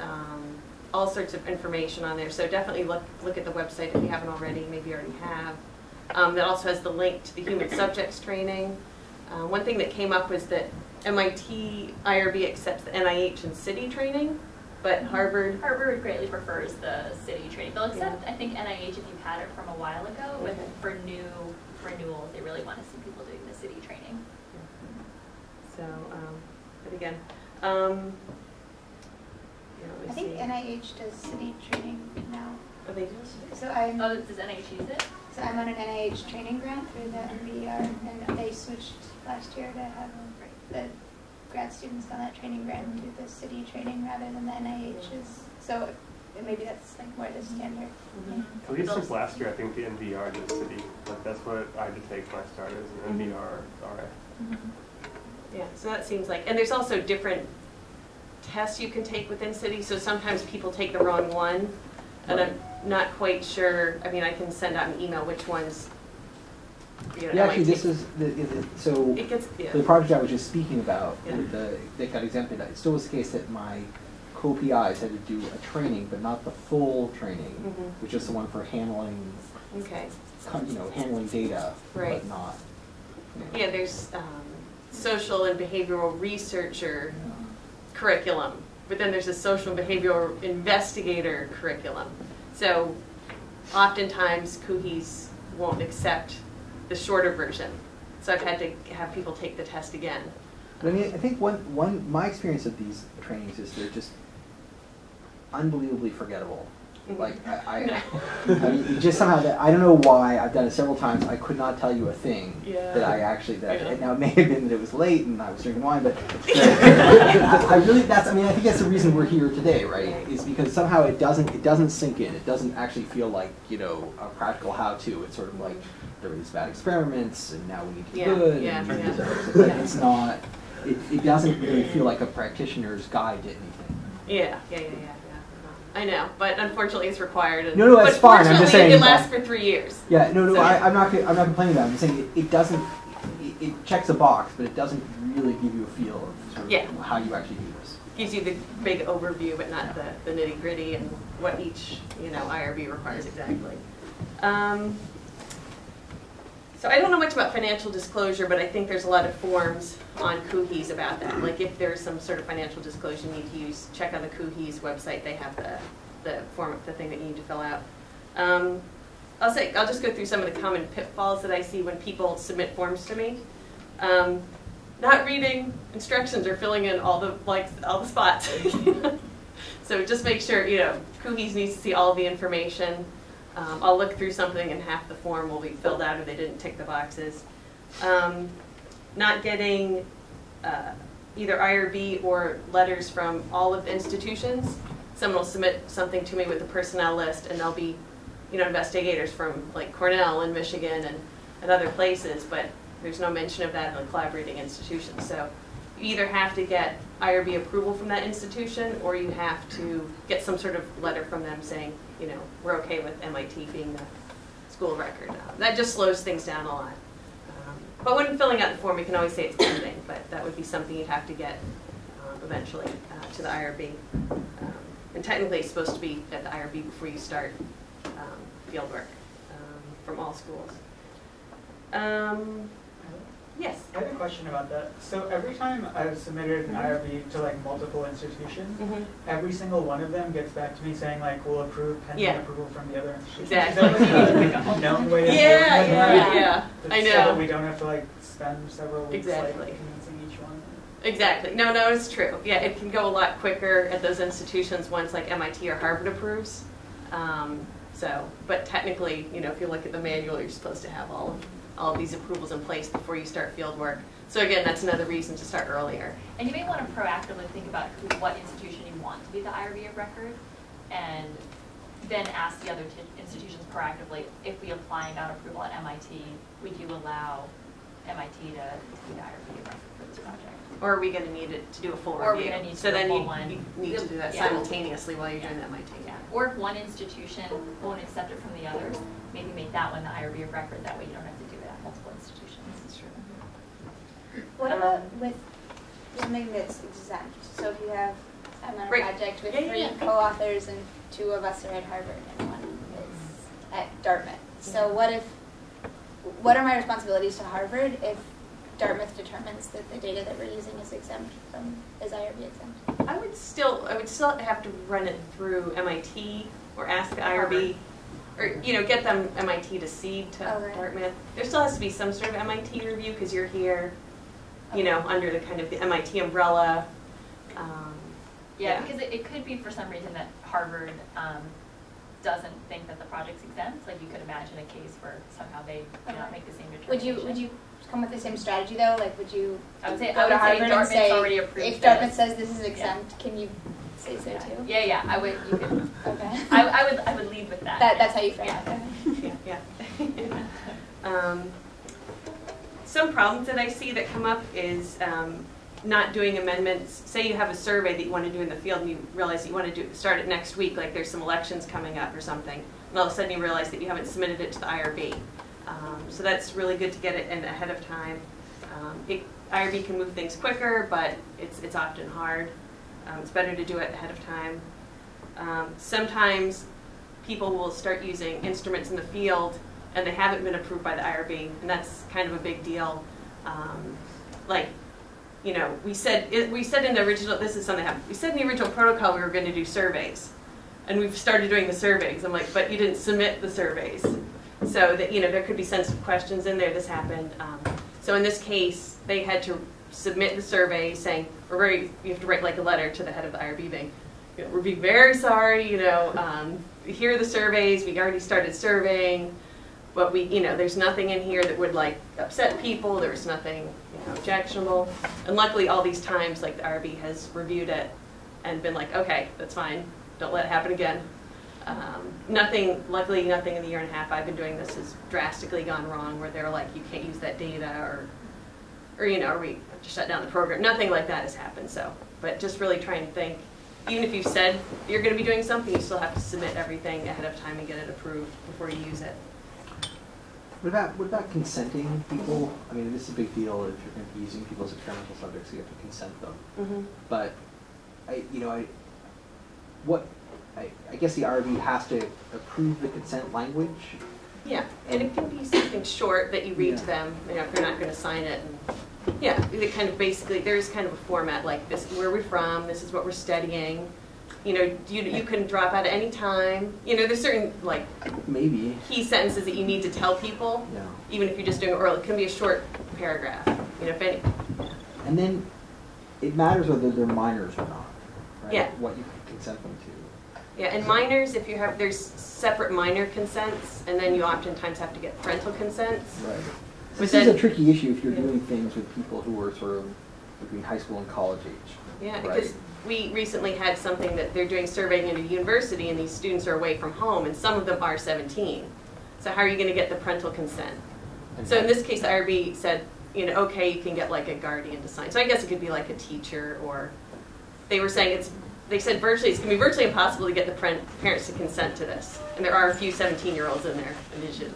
all sorts of information on there. So definitely look at the website if you haven't already. Maybe you already have. That also has the link to the human subjects training. One thing that came up was that MIT IRB accepts the NIH and city training, but Harvard greatly prefers the city training. They'll accept, I think, NIH if you've had it from a while ago, but for new renewals, they really want to see people doing the city training. So, but again, I think NIH does city training now. Oh, they do? So does NIH use it? So I'm on an NIH training grant through the MBR, and they switched last year to have the grad students on that training grant do the city training rather than the NIH's. So maybe that's more the standard. At least since last year, I think the NBR did city. That's what I had to take when I started as an NBR RA. Yeah, so that seems like, and there's also different tests you can take within cities. So sometimes people take the wrong one, and I'm not quite sure. I mean, I can send out an email which ones. Actually, this is so. The project I was just speaking about, that got exempted. It still was the case that my co-PIs had to do a training, but not the full training, which is the one for handling. Okay. Handling data, but not. Yeah, there's social and behavioral researcher curriculum, but then there's a social and behavioral investigator curriculum. So oftentimes CUHE's won't accept the shorter version. So I've had to have people take the test again. But I mean, I think my experience of these trainings is they're just unbelievably forgettable. Like I mean, just somehow that I don't know why I've done it several times. I could not tell you a thing that I actually now it may have been that it was late and I was drinking wine, but I think that's the reason we're here today, right? Is because somehow it doesn't sink in. It doesn't actually feel like a practical how-to. It's sort of like there were these bad experiments and now we need to be good. It's not. It doesn't really feel like a practitioner's guide to anything. Yeah. I know, but unfortunately it's required. And, no, that's fine. I'm just saying it lasts for 3 years. Yeah, no, so. I'm not complaining about it. I'm saying it doesn't. It checks a box, but it doesn't really give you a feel of sort of how you actually do this. Gives you the big overview, but not the nitty gritty and what each IRB requires exactly. So I don't know much about financial disclosure, but I think there's a lot of forms on CUHES about that. Like if there's some sort of financial disclosure you need to use, check on the CUHES website. They have the form, the thing that you need to fill out. I'll just go through some of the common pitfalls that I see when people submit forms to me. Not reading instructions or filling in all the spots. So just make sure CUHES needs to see all of the information. I'll look through something and half the form will be filled out or they didn't tick the boxes. Not getting either IRB or letters from all of the institutions. Someone will submit something to me with a personnel list and there'll be investigators from like Cornell and Michigan and other places, but there's no mention of that in the collaborating institutions. So you either have to get IRB approval from that institution or you have to get some sort of letter from them saying, we're okay with MIT being the school of record. That just slows things down a lot. But when filling out the form, you can always say it's pending, but that would be something you'd have to get eventually to the IRB. And technically it's supposed to be at the IRB before you start field work from all schools. Yes? I have a question about that. So every time I've submitted an IRB to like multiple institutions, every single one of them gets back to me saying like, we'll approve pending approval from the other institution. Exactly. Is that like a known way of doing it? Yeah. I know. So that we don't have to like spend several weeks like Exactly. convincing each one. Exactly. No, it's true. Yeah, it can go a lot quicker at those institutions once like MIT or Harvard approves. But technically, if you look at the manual, you're supposed to have all of these approvals in place before you start field work. So again, that's another reason to start earlier. And you may want to proactively think about what institution you want to be the IRB of record, and then ask the other institutions proactively, if we apply and got approval at MIT, would you allow MIT to be the IRB of record for this project? Or are we going to need it to do a full Or review? are we going to need to so do a then full you one? need to do that simultaneously while you're doing the MIT. Yeah. Or if one institution won't accept it from the others, maybe make that one the IRB of record. That way you don't have to do it at multiple institutions. That's true. What about with something that's exempt? So if you have a project with 3 co-authors and 2 of us are at Harvard and 1 is at Dartmouth. So what are my responsibilities to Harvard if Dartmouth determines that the data that we're using is IRB exempt? I would still have to run it through MIT or ask the IRB, or get them MIT to cede to Dartmouth. There still has to be some sort of MIT review because you're here, under the kind of the MIT umbrella. Because it could be for some reason that Harvard doesn't think that the project's exempt. Like you could imagine a case where somehow they do not make the same determination. Would you come with the same strategy though? Like would you I would say Harvard and say, already approved if Dartmouth says this is exempt, can you say so too? Yeah, I would. You could. Okay. I would lead with that. That's how you frame it. Yeah. Some problems that I see that come up is not doing amendments. Say you have a survey that you want to do in the field and you realize that you want to start it next week, like there's some elections coming up or something, and all of a sudden you realize that you haven't submitted it to the IRB. So that's really good to get it in ahead of time. IRB can move things quicker, but it's often hard. It's better to do it ahead of time. Sometimes people will start using instruments in the field and they haven't been approved by the IRB, and that's kind of a big deal. We said in the original, this is something that happened. We said in the original protocol we were going to do surveys, and we've started doing the surveys. I'm like, but you didn't submit the surveys. So that, there could be sensitive questions in there. This happened. So in this case, they had to submit the survey saying, you have to write like a letter to the head of the IRB being, we're being very sorry, here are the surveys, we already started surveying, but there's nothing in here that would like upset people, there was nothing, objectionable. And luckily all these times, like the IRB has reviewed it and been like, okay, that's fine, don't let it happen again. Luckily nothing in the year and a half I've been doing this has drastically gone wrong where they're like, you can't use that data or we have to shut down the program. Nothing like that has happened, but just really trying to think, even if you've said you're going to be doing something, you still have to submit everything ahead of time and get it approved before you use it. What about consenting people? I mean, this is a big deal if you're going to be using people's experimental subjects, you have to consent them. Mm-hmm. But I guess the IRB has to approve the consent language. Yeah, and it can be something short that you read to them, if they're not going to sign it. And, it kind of basically, there's kind of a format like this is where we're from, this is what we're studying. You can drop out at any time. There's certain maybe key sentences that you need to tell people, even if you're just doing it oral. It can be a short paragraph, if any. And then it matters whether they're minors or not, right? Yeah. What you can consent them to. Yeah, and minors, there's separate minor consents, and then you oftentimes have to get parental consents. Right. But This is a tricky issue if you're doing things with people who are sort of between high school and college age. Yeah, right? because we recently had something that they're doing surveying in a university, and these students are away from home, and some of them are 17. So how are you going to get the parental consent? So in this case, the IRB said, okay, you can get like a guardian to sign. So I guess it could be like a teacher, or they were saying they said it's going to be virtually impossible to get the parents to consent to this. And there are a few 17-year-olds in there in addition.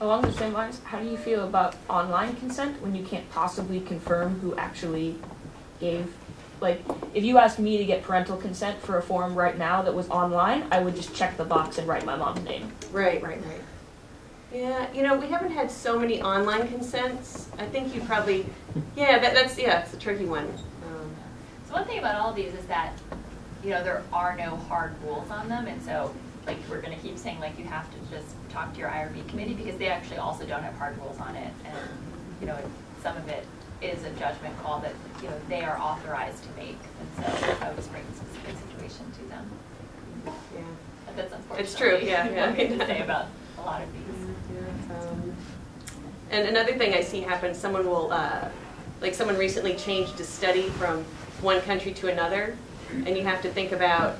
Along the same lines, how do you feel about online consent when you can't possibly confirm who actually gave? Like, if you asked me to get parental consent for a form right now that was online, I would just check the box and write my mom's name. Right. Yeah, we haven't had so many online consents. I think you probably, it's a tricky one. So one thing about all of these is that, there are no hard rules on them, and so we're going to keep saying you have to just talk to your IRB committee because they actually also don't have hard rules on it, and some of it is a judgment call that they are authorized to make, and so I would just bring the specific situation to them. Yeah, but that's unfortunately it's true. Yeah. What we can say about a lot of these. And another thing I see happen, someone will someone recently changed a study from one country to another, and you have to think about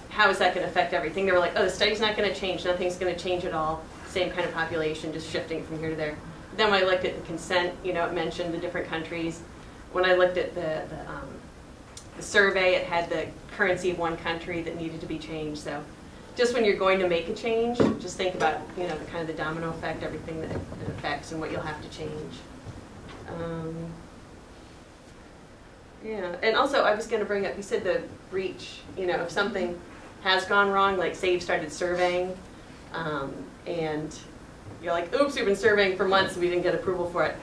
how is that going to affect everything. They were like, oh, the study's not going to change, nothing's going to change at all, same kind of population, just shifting from here to there. Then when I looked at the consent, it mentioned the different countries. When I looked at the survey, it had the currency of one country that needed to be changed. So just when you're going to make a change, just think about the kind of the domino effect, everything that it affects, and what you'll have to change. Yeah, and also I was going to bring up, you said the breach, if something has gone wrong, like say you've started surveying, and you're like, oops, we've been surveying for months and we didn't get approval for it.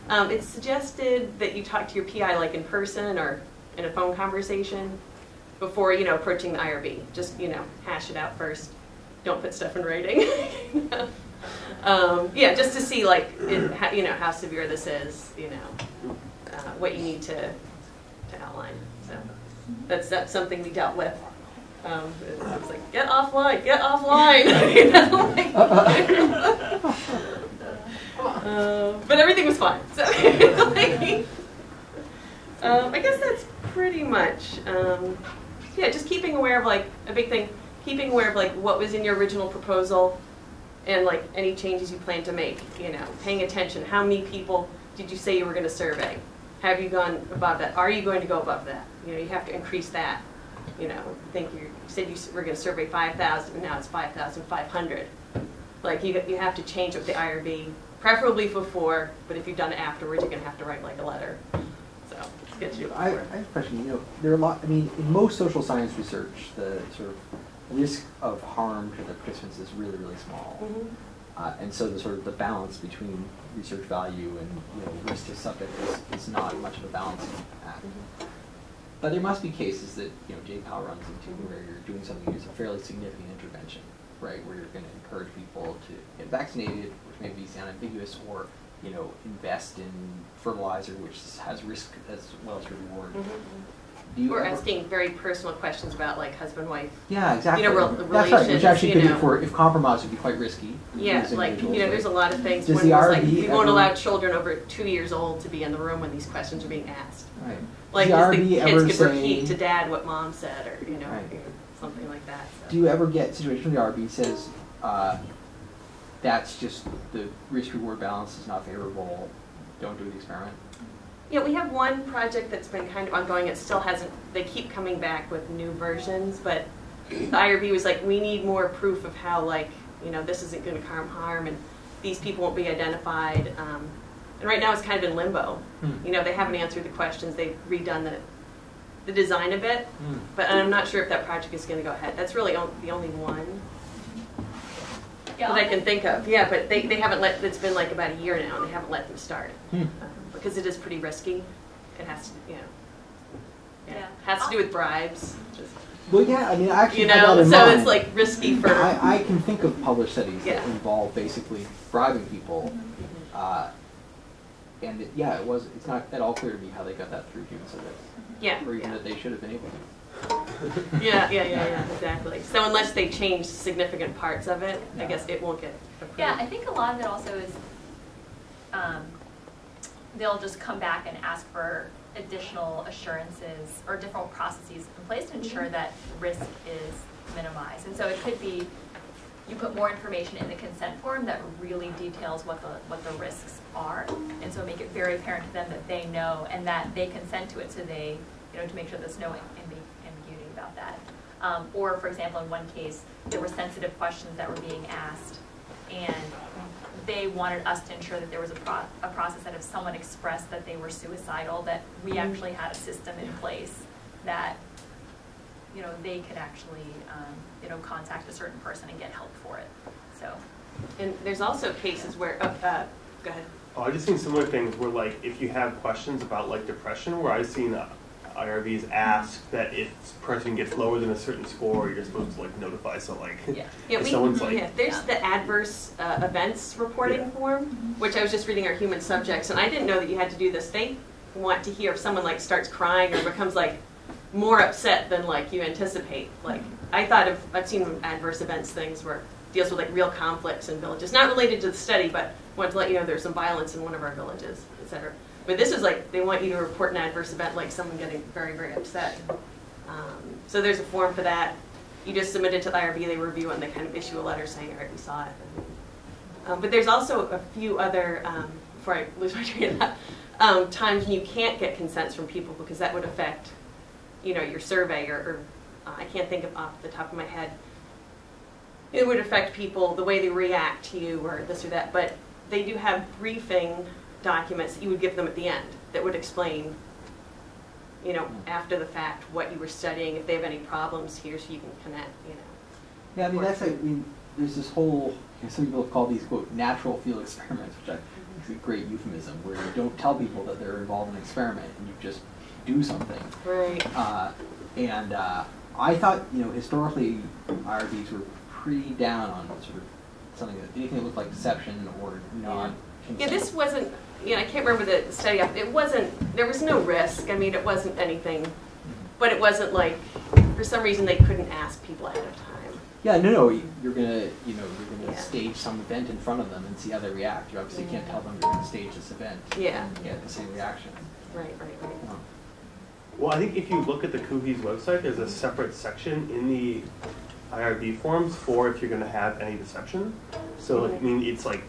It's suggested that you talk to your PI in person or in a phone conversation before, approaching the IRB. Just, hash it out first. Don't put stuff in writing. Just to see how severe this is, what you need to outline. So that's something we dealt with. It's like, get offline. But everything was fine. So I guess that's pretty much, just keeping aware of a big thing, keeping aware of what was in your original proposal and any changes you plan to make, paying attention. How many people did you say you were going to survey? Have you gone above that? Are you going to go above that? You have to increase that. You said you were going to survey 5,000, and now it's 5,500. You have to change with the IRB, preferably before, but if you've done it afterwards, you're going to have to write a letter. So get you. I have a question. There are a lot. I mean, in most social science research, the sort of risk of harm to the participants is really, really small. Mm-hmm. And so the sort of the balance between research value and risk to subject is not much of a balancing act. Mm-hmm. But there must be cases that JPAL runs into where you're doing something that's a fairly significant intervention, right? Where you're going to encourage people to get vaccinated, which may be unambiguous, or you know, invest in fertilizer, which has risk as well as reward. Do you Or ever, asking very personal questions about like husband-wife. yeah, exactly. You know, That's right, relations, which actually you could be know. for, if compromised, would be quite risky. Yeah, as like, you individuals, know, right? there's a lot of things. Does One the was like, IRB we won't ever- allow children over 2 years old to be in the room when these questions are being asked. Right. Like, Does just the IRB kids ever could say, repeat to dad what mom said, or, you know, Right. something like that. So. do you ever get situations where the IRB says, that's just the risk-reward balance is not favorable, don't do the experiment? Yeah, we have one project that's been kind of ongoing. It still hasn't, they keep coming back with new versions, but the IRB was like, we need more proof of how, like, you know, this isn't going to harm, and these people won't be identified. And right now it's kind of in limbo. You know, they haven't answered the questions. They've redone the design a bit, but I'm not sure if that project is going to go ahead. That's really the only one that I can think of. Yeah, but they haven't let, it's been like about a year now, and they haven't let them start. Because it is pretty risky. It has to, you know, Yeah. has to do with bribes. Just, Well, yeah, I mean, I actually you had know, that in so mind. it's like risky for. I can think of published studies Yeah. that involve basically bribing people, and it's not at all clear to me how they got that through human subjects, Yeah. or even Yeah. that they should have been able to. Yeah, exactly. So unless they change significant parts of it, I Yeah. guess it won't get approved. Yeah, I think a lot of it also is, they'll just come back and ask for additional assurances or different processes in place to ensure that risk is minimized. And so it could be, you put more information in the consent form that really details what the risks are, and so make it very apparent to them that they know and that they consent to it, so they, you know, to make sure there's no ambiguity about that. Or, for example, in one case, there were sensitive questions that were being asked, and they wanted us to ensure that there was a process that if someone expressed that they were suicidal, that we actually had a system in place that, you know, they could actually, you know, contact a certain person and get help for it. So. And there's also cases where, go ahead. Oh, I've just seen similar things where, like, if you have questions about, like, depression, where I've seen IRBs ask that if a person gets lower than a certain score, you're supposed to, like, notify, so, like, Yeah, if someone's like... yeah, there's the adverse events reporting form, which I was just reading our human subjects, and I didn't know that you had to do this. They want to hear if someone, like, starts crying or becomes, like, more upset than, like, you anticipate. Like, I've seen adverse events things where it deals with, like, real conflicts in villages, not related to the study, but wanted to let you know there's some violence in one of our villages, et cetera. But this is like, they want you to report an adverse event, like someone getting very, very upset. So there's a form for that. You just submit it to the IRB, they review it, and they kind of issue a letter saying, all right, we saw it. But there's also a few other, before I lose my train of thought, times when you can't get consents from people because that would affect, you know, your survey, or I can't think of off the top of my head. It would affect people, the way they react to you, or this or that, but they do have briefing documents that you would give them at the end that would explain, you know, after the fact what you were studying, if they have any problems here, so you can connect, you know. Yeah, I mean, that's like, I mean, there's this whole, some people have called these, quote, natural field experiments, which I think is a great euphemism, where you don't tell people that they're involved in an experiment, and you just do something. Right. I thought, you know, historically, IRBs were pretty down on sort of something that, anything that looked like deception or non-consent. Yeah, this wasn't, you know, I can't remember the study, it wasn't, there was no risk, I mean, it wasn't anything, but it wasn't like, for some reason they couldn't ask people ahead of time. Yeah, no, you're gonna, you know, you're gonna stage some event in front of them and see how they react. You obviously can't tell them you're gonna stage this event and get the same reaction. Right. No. Well, I think if you look at the Kuhi's website, there's a separate section in the IRB forms for if you're going to have any deception. So, I mean, it's like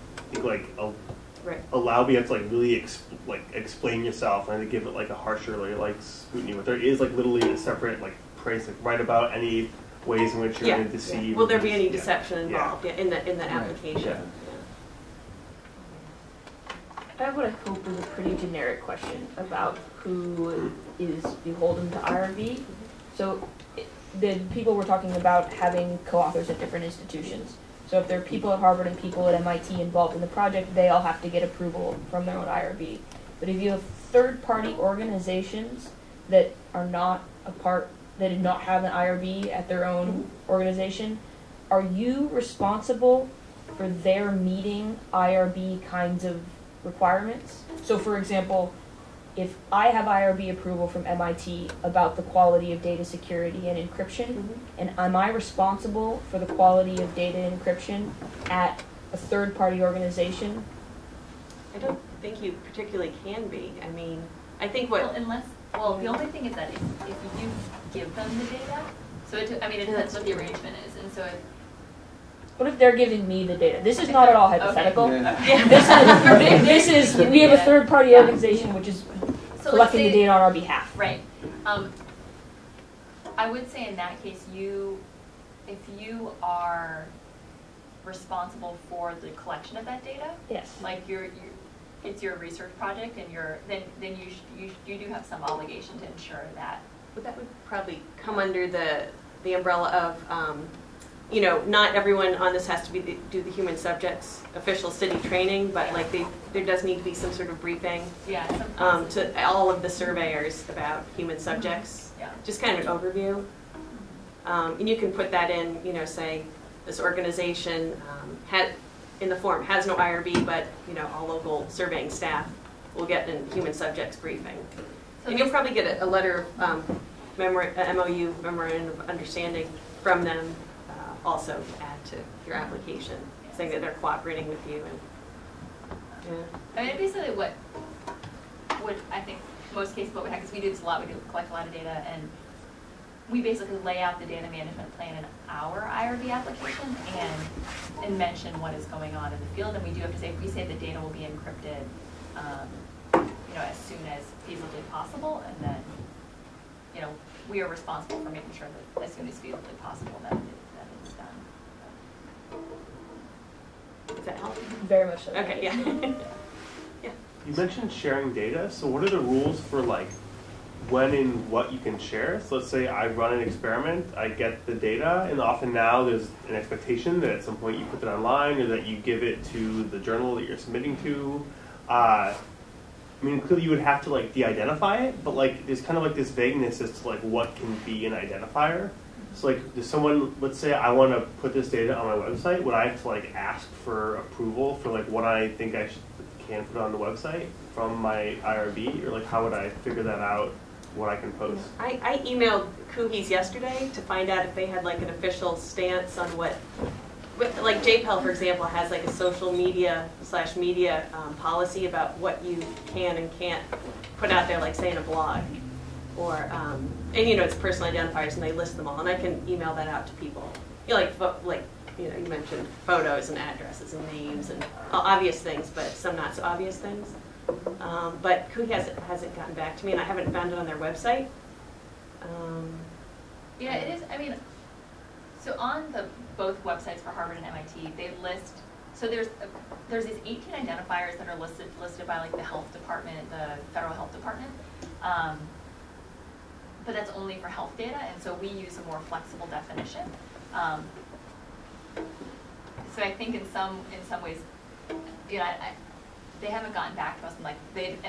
allow you to like really explain yourself and to give it like a harsher like scrutiny. But there is like literally a separate like price, like write about any ways in which you're going to deceive. Will there be any deception involved in the application? Yeah. I have what I hope is a pretty generic question about who is beholden to IRB. So the people we're talking about having co-authors at different institutions. So if there are people at Harvard and people at MIT involved in the project, they all have to get approval from their own IRB. But if you have third-party organizations that are not a part, that did not have an IRB at their own organization, are you responsible for their meeting IRB kinds of requirements. So for example, if I have IRB approval from MIT about the quality of data security and encryption, and am I responsible for the quality of data encryption at a third-party organization? I don't think you particularly can be. I mean, I think Well, the only thing is that if you give them the data, so it depends what the arrangement is, and so What if they're giving me the data? This is not at all hypothetical. Yeah. This is we have a third-party organization which is collecting the data on our behalf. Right. I would say in that case, if you are responsible for the collection of that data, Yes. like it's your research project, and then you do have some obligation to ensure that. But that would probably come under the umbrella of, not everyone on this has to do the human subjects official city training, but like there does need to be some sort of briefing to all of the surveyors about human subjects. Yeah. Just kind of an overview. And you can put that in, say this organization in the form has no IRB, but all local surveying staff will get a human subjects briefing. So and you'll probably get a letter of MOU, Memorandum of Understanding, from them also to add to your application, saying that they're cooperating with you. And I mean, basically what I think most cases what we have, because we do this a lot, we do collect a lot of data, and we basically lay out the data management plan in our IRB application and mention what is going on in the field, and we do have to say, we say the data will be encrypted, as soon as feasibly possible, and then, we are responsible for making sure that as soon as feasibly possible that it's done. does that help? Very much so. Okay, yeah. You mentioned sharing data, so what are the rules for like when and what you can share? So let's say I run an experiment, I get the data, and often now there's an expectation that at some point you put it online or that you give it to the journal that you're submitting to. Clearly you would have to like de-identify it, but like there's kind of like this vagueness as to like what can be an identifier. So like, does someone, let's say I want to put this data on my website, would I have to like ask for approval for like what I think I can put on the website from my IRB, or like how would I figure that out, what I can post? I emailed Coogies yesterday to find out if they had like an official stance on what, like JPEL, for example, has like a social media / media policy about what you can and can't put out there, like say in a blog, or and it's personal identifiers, and they list them all, and I can email that out to people. You mentioned photos and addresses and names and obvious things, but some not so obvious things. But Coogie hasn't gotten back to me, and I haven't found it on their website. Yeah, it is. I mean, so on both websites for Harvard and MIT, they list. So there's these 18 identifiers that are listed by like the health department, the federal health department. But that's only for health data, and so we use a more flexible definition. So I think in some ways, they haven't gotten back to us, and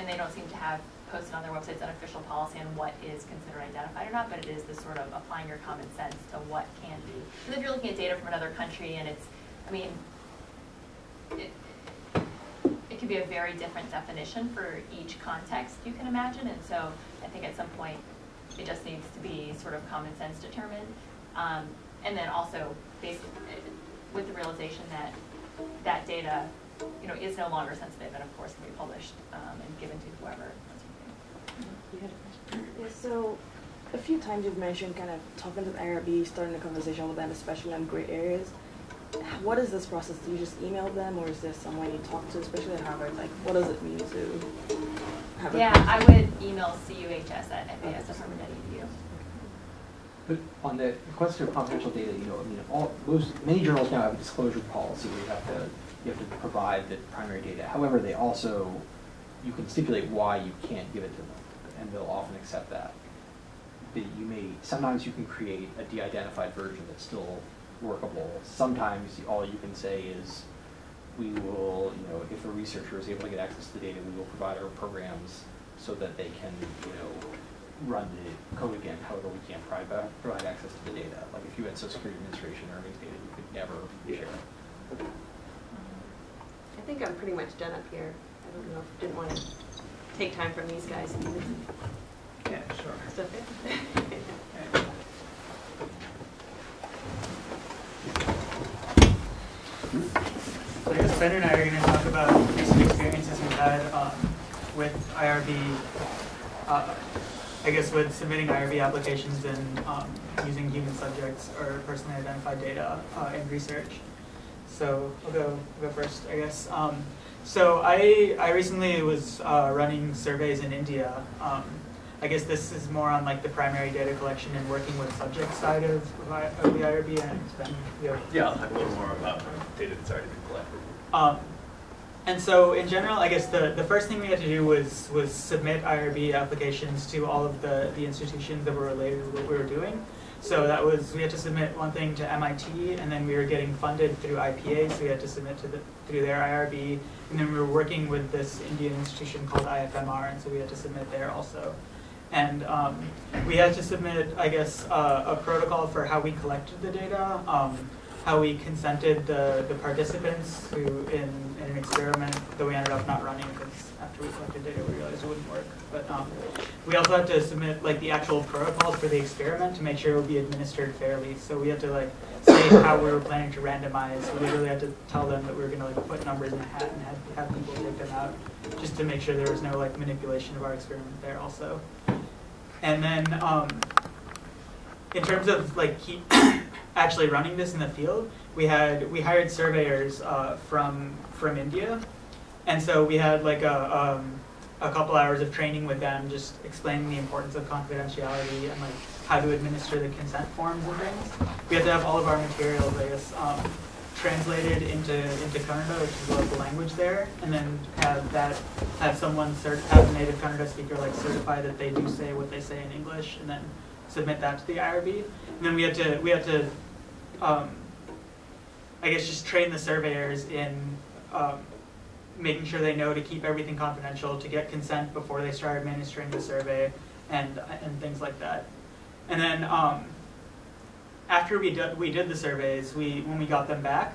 they don't seem to have posted on their websites an official policy on what is considered identified or not. But it is this sort of applying your common sense to what can be. Because if you're looking at data from another country, and it can be a very different definition for each context you can imagine, and so I think at some point it just needs to be sort of common sense determined, and then also basically with the realization that data, is no longer sensitive, and of course can be published and given to whoever. Yeah, so a few times you've mentioned kind of talking to the IRB, starting a conversation with them, especially on gray areas. What is this process? Do you just email them, or is there someone you talk to, especially at Harvard? Like, what does it mean to have a Yeah, I would email cuhs@fas@harvard.edu. But on the question of confidential data, many journals now have a disclosure policy where you have to provide the primary data. However, you can stipulate why you can't give it to them, and they'll often accept that. Sometimes you can create a de-identified version that's still workable. Sometimes all you can say is, we will, if a researcher is able to get access to the data, we will provide our programs so that they can, run the code again. However, we can't provide access to the data. Like if you had Social Security Administration earnings data, you could never share it. I think I'm pretty much done up here. don't know, didn't want to take time from these guys and do Yeah, sure. stuff. So I guess Ben and I are going to talk about recent experiences we've had with IRB, I guess with submitting IRB applications and using human subjects or personally identified data in research. So I'll go first, I guess. So I recently was running surveys in India. I guess this is more on like the primary data collection and working with subject side of the IRB, and it's been, Yeah, I'll talk a little more about data that's already been collected. And so in general, I guess the first thing we had to do was submit IRB applications to all of the institutions that were related to what we were doing. So that was, we had to submit one thing to MIT, and then we were getting funded through IPA, so we had to submit through their IRB. And then we were working with this Indian institution called IFMR, and so we had to submit there also. And we had to submit, I guess, a protocol for how we collected the data, how we consented the participants who, in an experiment that we ended up not running because after we collected data we realized it wouldn't work. But we also had to submit like the actual protocols for the experiment to make sure it would be administered fairly. So we had to like say how we were planning to randomize. We literally had to tell them that we were going to like put numbers in a hat and have people take them out, just to make sure there was no like manipulation of our experiment there also. And then in terms of like actually running this in the field, we hired surveyors from India, and so we had like a couple hours of training with them, just explaining the importance of confidentiality and like how to administer the consent forms and things. We had to have all of our materials, I guess, translated into Kannada, which is the local language there, and then have someone have a native Kannada speaker like certify that they do say what they say in English, and then submit that to the IRB. And then we had to I guess just train the surveyors in making sure they know to keep everything confidential, to get consent before they start administering the survey, and things like that. And then after we did the surveys, when we got them back,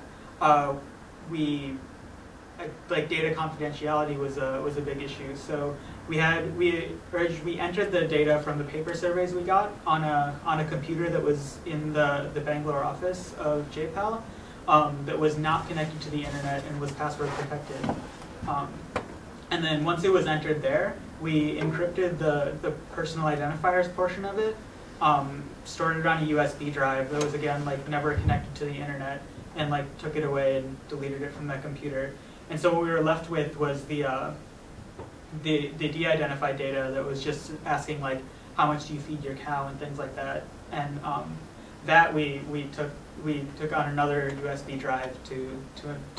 like data confidentiality was a big issue. So we entered the data from the paper surveys we got on a computer that was in the Bangalore office of JPAL, that was not connected to the internet and was password protected. And then once it was entered there, we encrypted the personal identifiers portion of it, stored it on a USB drive that was again like never connected to the internet, and like took it away and deleted it from that computer. And so what we were left with was the de-identified data that was just asking like how much do you feed your cow and things like that. And that we took on another USB drive to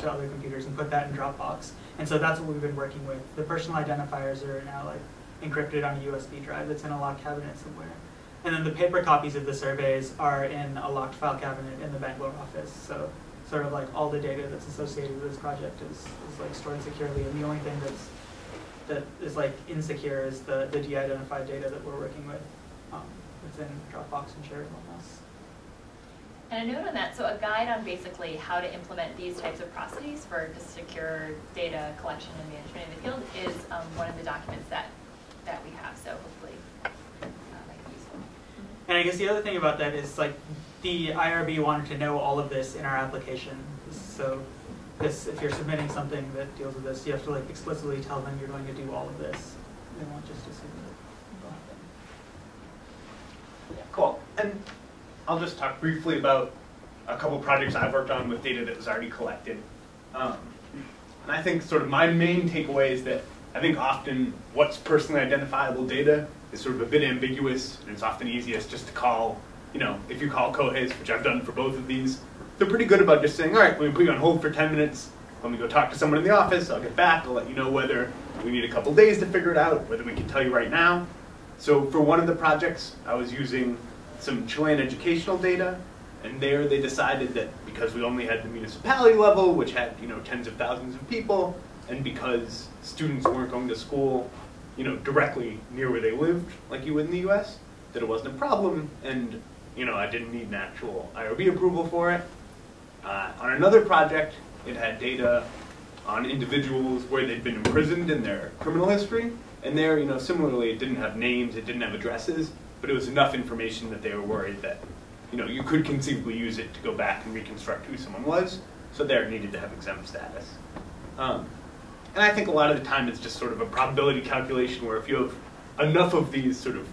other computers and put that in Dropbox. And so that's what we've been working with. The personal identifiers are now like encrypted on a USB drive that's in a locked cabinet somewhere. And then the paper copies of the surveys are in a locked file cabinet in the Bangalore office. So sort of like all the data that's associated with this project is like stored securely, and the only thing that is like insecure is the de-identified data that we're working with. It's in Dropbox and shared among us. And a note on that, so a guide on basically how to implement these types of processes for just secure data collection and management in the field is one of the documents that we have, so hopefully make it useful. And I guess the other thing about that is like the IRB wanted to know all of this in our application. So if you're submitting something that deals with this, you have to like explicitly tell them you're going to do all of this. They won't just assume that it'll happen. Yeah, cool. And I'll just talk briefly about a couple projects I've worked on with data that was already collected. And I think sort of my main takeaway is that I think often what's personally identifiable data is sort of a bit ambiguous, and it's often easiest just to call, if you call COHES, which I've done for both of these, they're pretty good about just saying, all right, let me put you on hold for 10 minutes, let me go talk to someone in the office, I'll get back, I'll let you know whether we need a couple days to figure it out, whether we can tell you right now. So for one of the projects, I was using some Chilean educational data, and there they decided that because we only had the municipality level, which had tens of thousands of people, and because students weren't going to school directly near where they lived, like you would in the US, that it wasn't a problem, and I didn't need an actual IRB approval for it. On another project, it had data on individuals where they'd been imprisoned in their criminal history. And there, similarly, it didn't have names, it didn't have addresses, but it was enough information that they were worried that, you could conceivably use it to go back and reconstruct who someone was. So there it needed to have exempt status. And I think a lot of the time it's just sort of a probability calculation where if you have enough of these sort of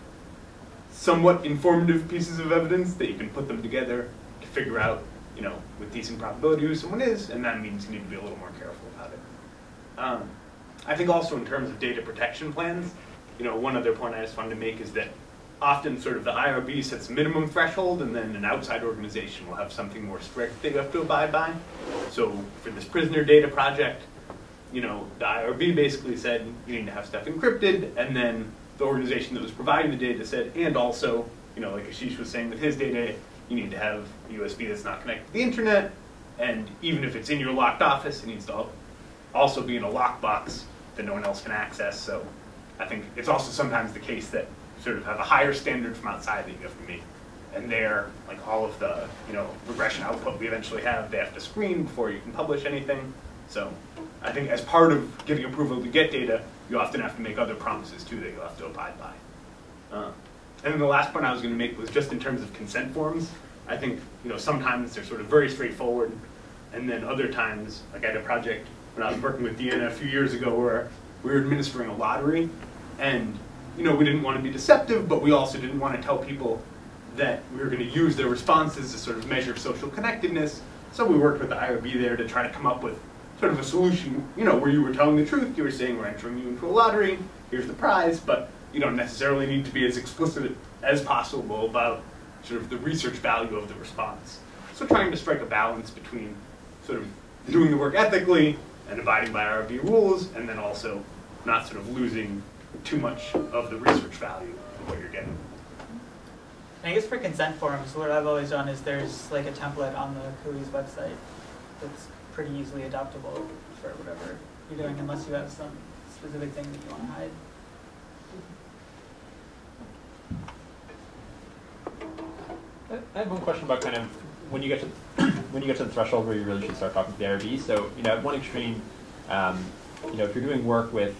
somewhat informative pieces of evidence that you can put them together to figure out, with decent probability who someone is, and that means you need to be a little more careful about it. I think also in terms of data protection plans, one other point I just wanted to make is that often sort of the IRB sets a minimum threshold and then an outside organization will have something more strict that you have to abide by. So for this prisoner data project, the IRB basically said you need to have stuff encrypted, and then the organization that was providing the data said, and also, like Ashish was saying with his data, you need to have a USB that's not connected to the internet, and even if it's in your locked office, it needs to also be in a lockbox that no one else can access. So I think it's also sometimes the case that you sort of have a higher standard from outside that you have to meet. And there, like all of the regression output we eventually have, they have to screen before you can publish anything. So I think as part of getting approval to get data, you often have to make other promises too that you'll have to abide by. And then the last point I was going to make was just in terms of consent forms. I think sometimes they're sort of very straightforward, and then other times, like I had a project when I was working with Deanna a few years ago where we were administering a lottery, and we didn't want to be deceptive, but we also didn't want to tell people that we were going to use their responses to sort of measure social connectedness. So we worked with the IRB there to try to come up with sort of a solution, where you were telling the truth. You were saying we're entering you into a lottery, here's the prize, but you don't necessarily need to be as explicit as possible about sort of the research value of the response. So trying to strike a balance between sort of doing the work ethically and abiding by IRB rules, and then also not sort of losing too much of the research value of what you're getting. I guess for consent forms, what I've always done is there's like a template on the CUI's website that's pretty easily adaptable for whatever you're doing, unless you have some specific thing that you want to hide. I have one question about kind of when you get to the threshold where you really should start talking to the IRB. So at one extreme, if you're doing work with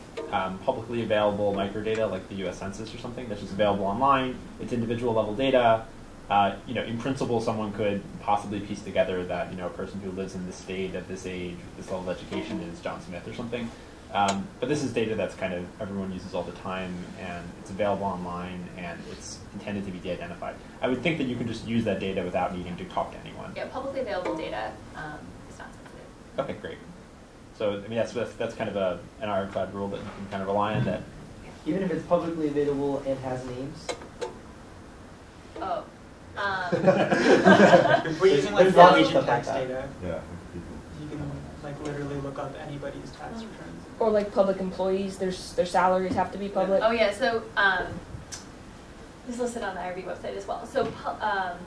publicly available microdata like the U.S. Census or something that's just available online, it's individual level data. In principle, someone could possibly piece together that a person who lives in this state at this age with this level of education is John Smith or something. But this is data that's kind of everyone uses all the time, and it's available online, and it's intended to be de-identified. I would think that you can just use that data without needing to talk to anyone. Yeah, publicly available data is not sensitive. Okay, great. So I mean that's kind of an ironclad rule that you can kind of rely on. That Even if it's publicly available, it has names. Oh. If we're using like There's Norwegian stuff like tax that. data, Yeah. you can like literally look up anybody's tax returns. Or like public employees, their salaries have to be public. Oh yeah, so this is listed on the IRB website as well. So I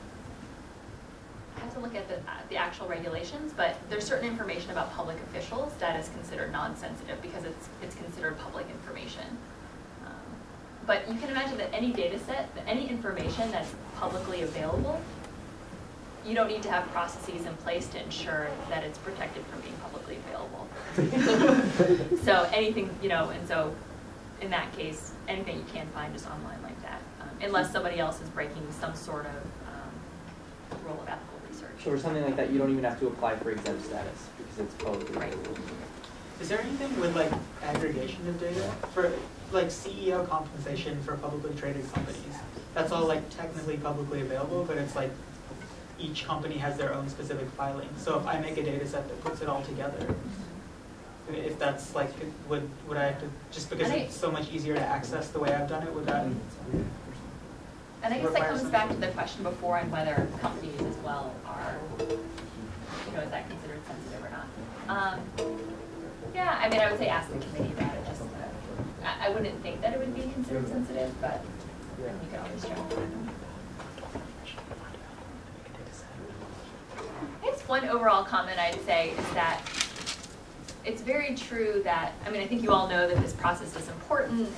have to look at the actual regulations, but there's certain information about public officials that is considered non-sensitive because it's considered public information. But you can imagine that any data set, any information that's publicly available, you don't need to have processes in place to ensure that it's protected from being publicly available. So anything, and so in that case, anything you can find is online like that, unless somebody else is breaking some sort of rule of ethical research. So for something like that, you don't even have to apply for exempt status because it's publicly available. Is there anything with like aggregation of data for like CEO compensation for publicly traded companies? That's all like technically publicly available, but it's like each company has their own specific filing. So if I make a data set that puts it all together, if that's like, would I have to, just because it's so much easier to access the way I've done it, would that? And I guess that comes back to the question before on whether companies as well are, is that considered sensitive or not? Yeah, I mean, I would say ask the committee about it. Just I wouldn't think that it would be considered sensitive, but you can always check. I guess one overall comment I'd say is that it's very true that, I mean, I think you all know that this process is important,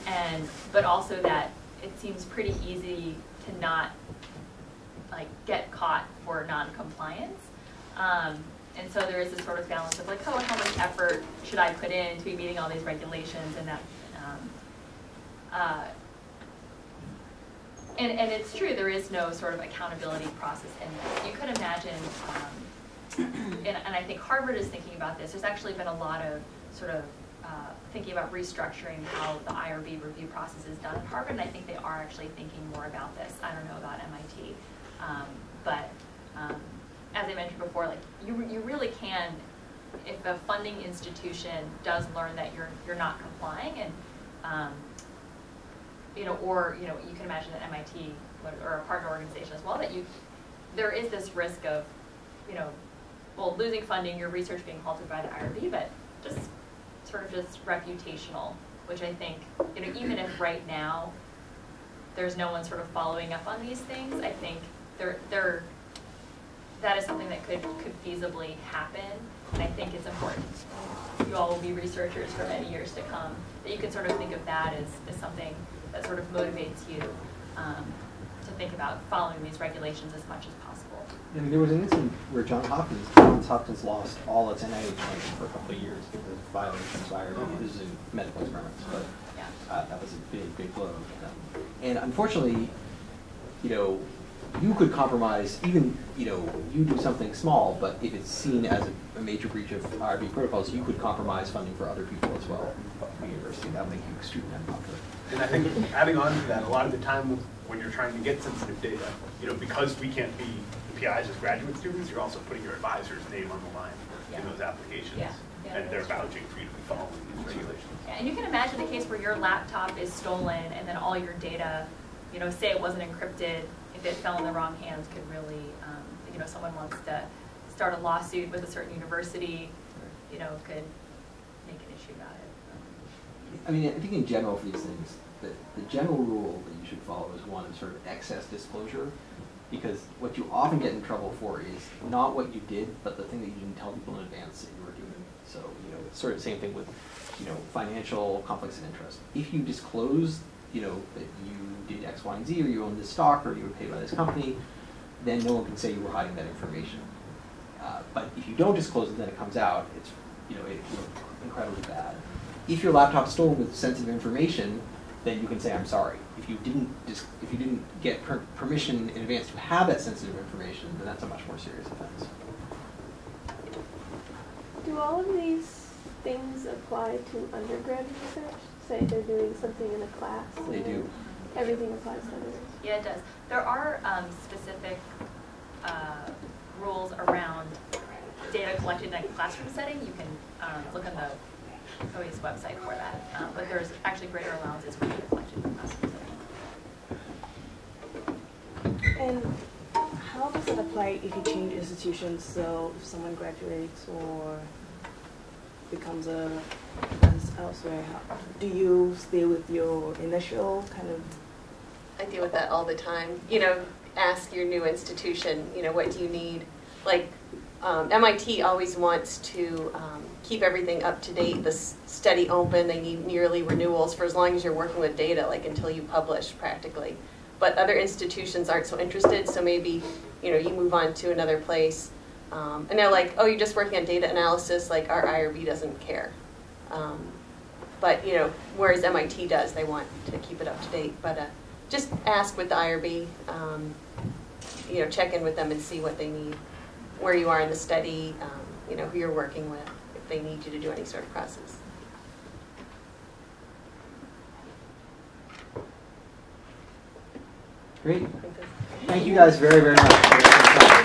but also that it seems pretty easy to not get caught for non-compliance. And so there is this sort of balance of like, oh, how much effort should I put in to be meeting all these regulations and that. And it's true, there is no sort of accountability process in this. You could imagine, and I think Harvard is thinking about this, there's actually been a lot of sort of thinking about restructuring how the IRB review process is done at Harvard, and I think they are actually thinking more about this. I don't know about MIT, but as I mentioned before, like you really can, if a funding institution does learn that you're not complying, and you know, or you know, you can imagine at MIT or a partner organization as well that there is this risk of, you know, well, losing funding, your research being halted by the IRB, but just sort of just reputational, which I think, you know, even if right now there's no one sort of following up on these things, I think that is something that could feasibly happen, and I think it's important. You all will be researchers for many years to come, that you can sort of think of that as something that sort of motivates you to think about following these regulations as much as possible. I mean, there was an incident where Johns Hopkins lost all its NIH funding for a couple of years because of violations of IRB. This is in medical experiments, but that was a big blow to them. And unfortunately, you know, you could compromise, even, you know, you do something small, but if it's seen as a major breach of IRB protocols, you could compromise funding for other people as well at the university. That would make you extremely unpopular. And I think adding on to that, a lot of the time when you're trying to get sensitive data, you know, because we can't be the PIs as graduate students, you're also putting your advisor's name on the line in those applications. And they're vouching for you to be following these regulations. Yeah, and you can imagine the case where your laptop is stolen and then all your data, you know, say it wasn't encrypted, if it fell in the wrong hands, could really, you know, someone wants to start a lawsuit with a certain university, you know, could make an issue about it. I mean, I think in general for these things, the general rule that you should follow is one of sort of excess disclosure, because what you often get in trouble for is not what you did, but the thing that you didn't tell people in advance that you were doing. So, you know, it's sort of the same thing with, you know, financial conflicts of interest. If you disclose, you know, that you did X, Y, and Z, or you owned this stock, or you were paid by this company, then no one can say you were hiding that information. But if you don't disclose it, then it comes out. It's, you know, it looks incredibly bad. If your laptop's stolen with sensitive information, then you can say, I'm sorry. If you didn't get permission in advance to have that sensitive information, then that's a much more serious offense. Do all of these things apply to undergrad research? Say they're doing something in a class? They do. Everything applies to undergrad? Yeah, it does. There are specific rules around data collected in a classroom setting. You can look on the OE's website for that. But there's actually greater allowances for data collected in a classroom setting. And how does it apply if you change institutions? So if someone graduates or becomes a elsewhere, do you stay with your initial kind of? I deal with that all the time. You know, ask your new institution, you know, what do you need? Like MIT always wants to keep everything up to date, the study open, they need yearly renewals for as long as you're working with data, like until you publish practically. But other institutions aren't so interested, so maybe, you know, you move on to another place. And they're like, oh, you're just working on data analysis, like our IRB doesn't care. But, you know, whereas MIT does, they want to keep it up to date. But just ask with the IRB, you know, check in with them and see what they need, where you are in the study, you know, who you're working with, if they need you to do any sort of process. Great. Thank you guys very, very much.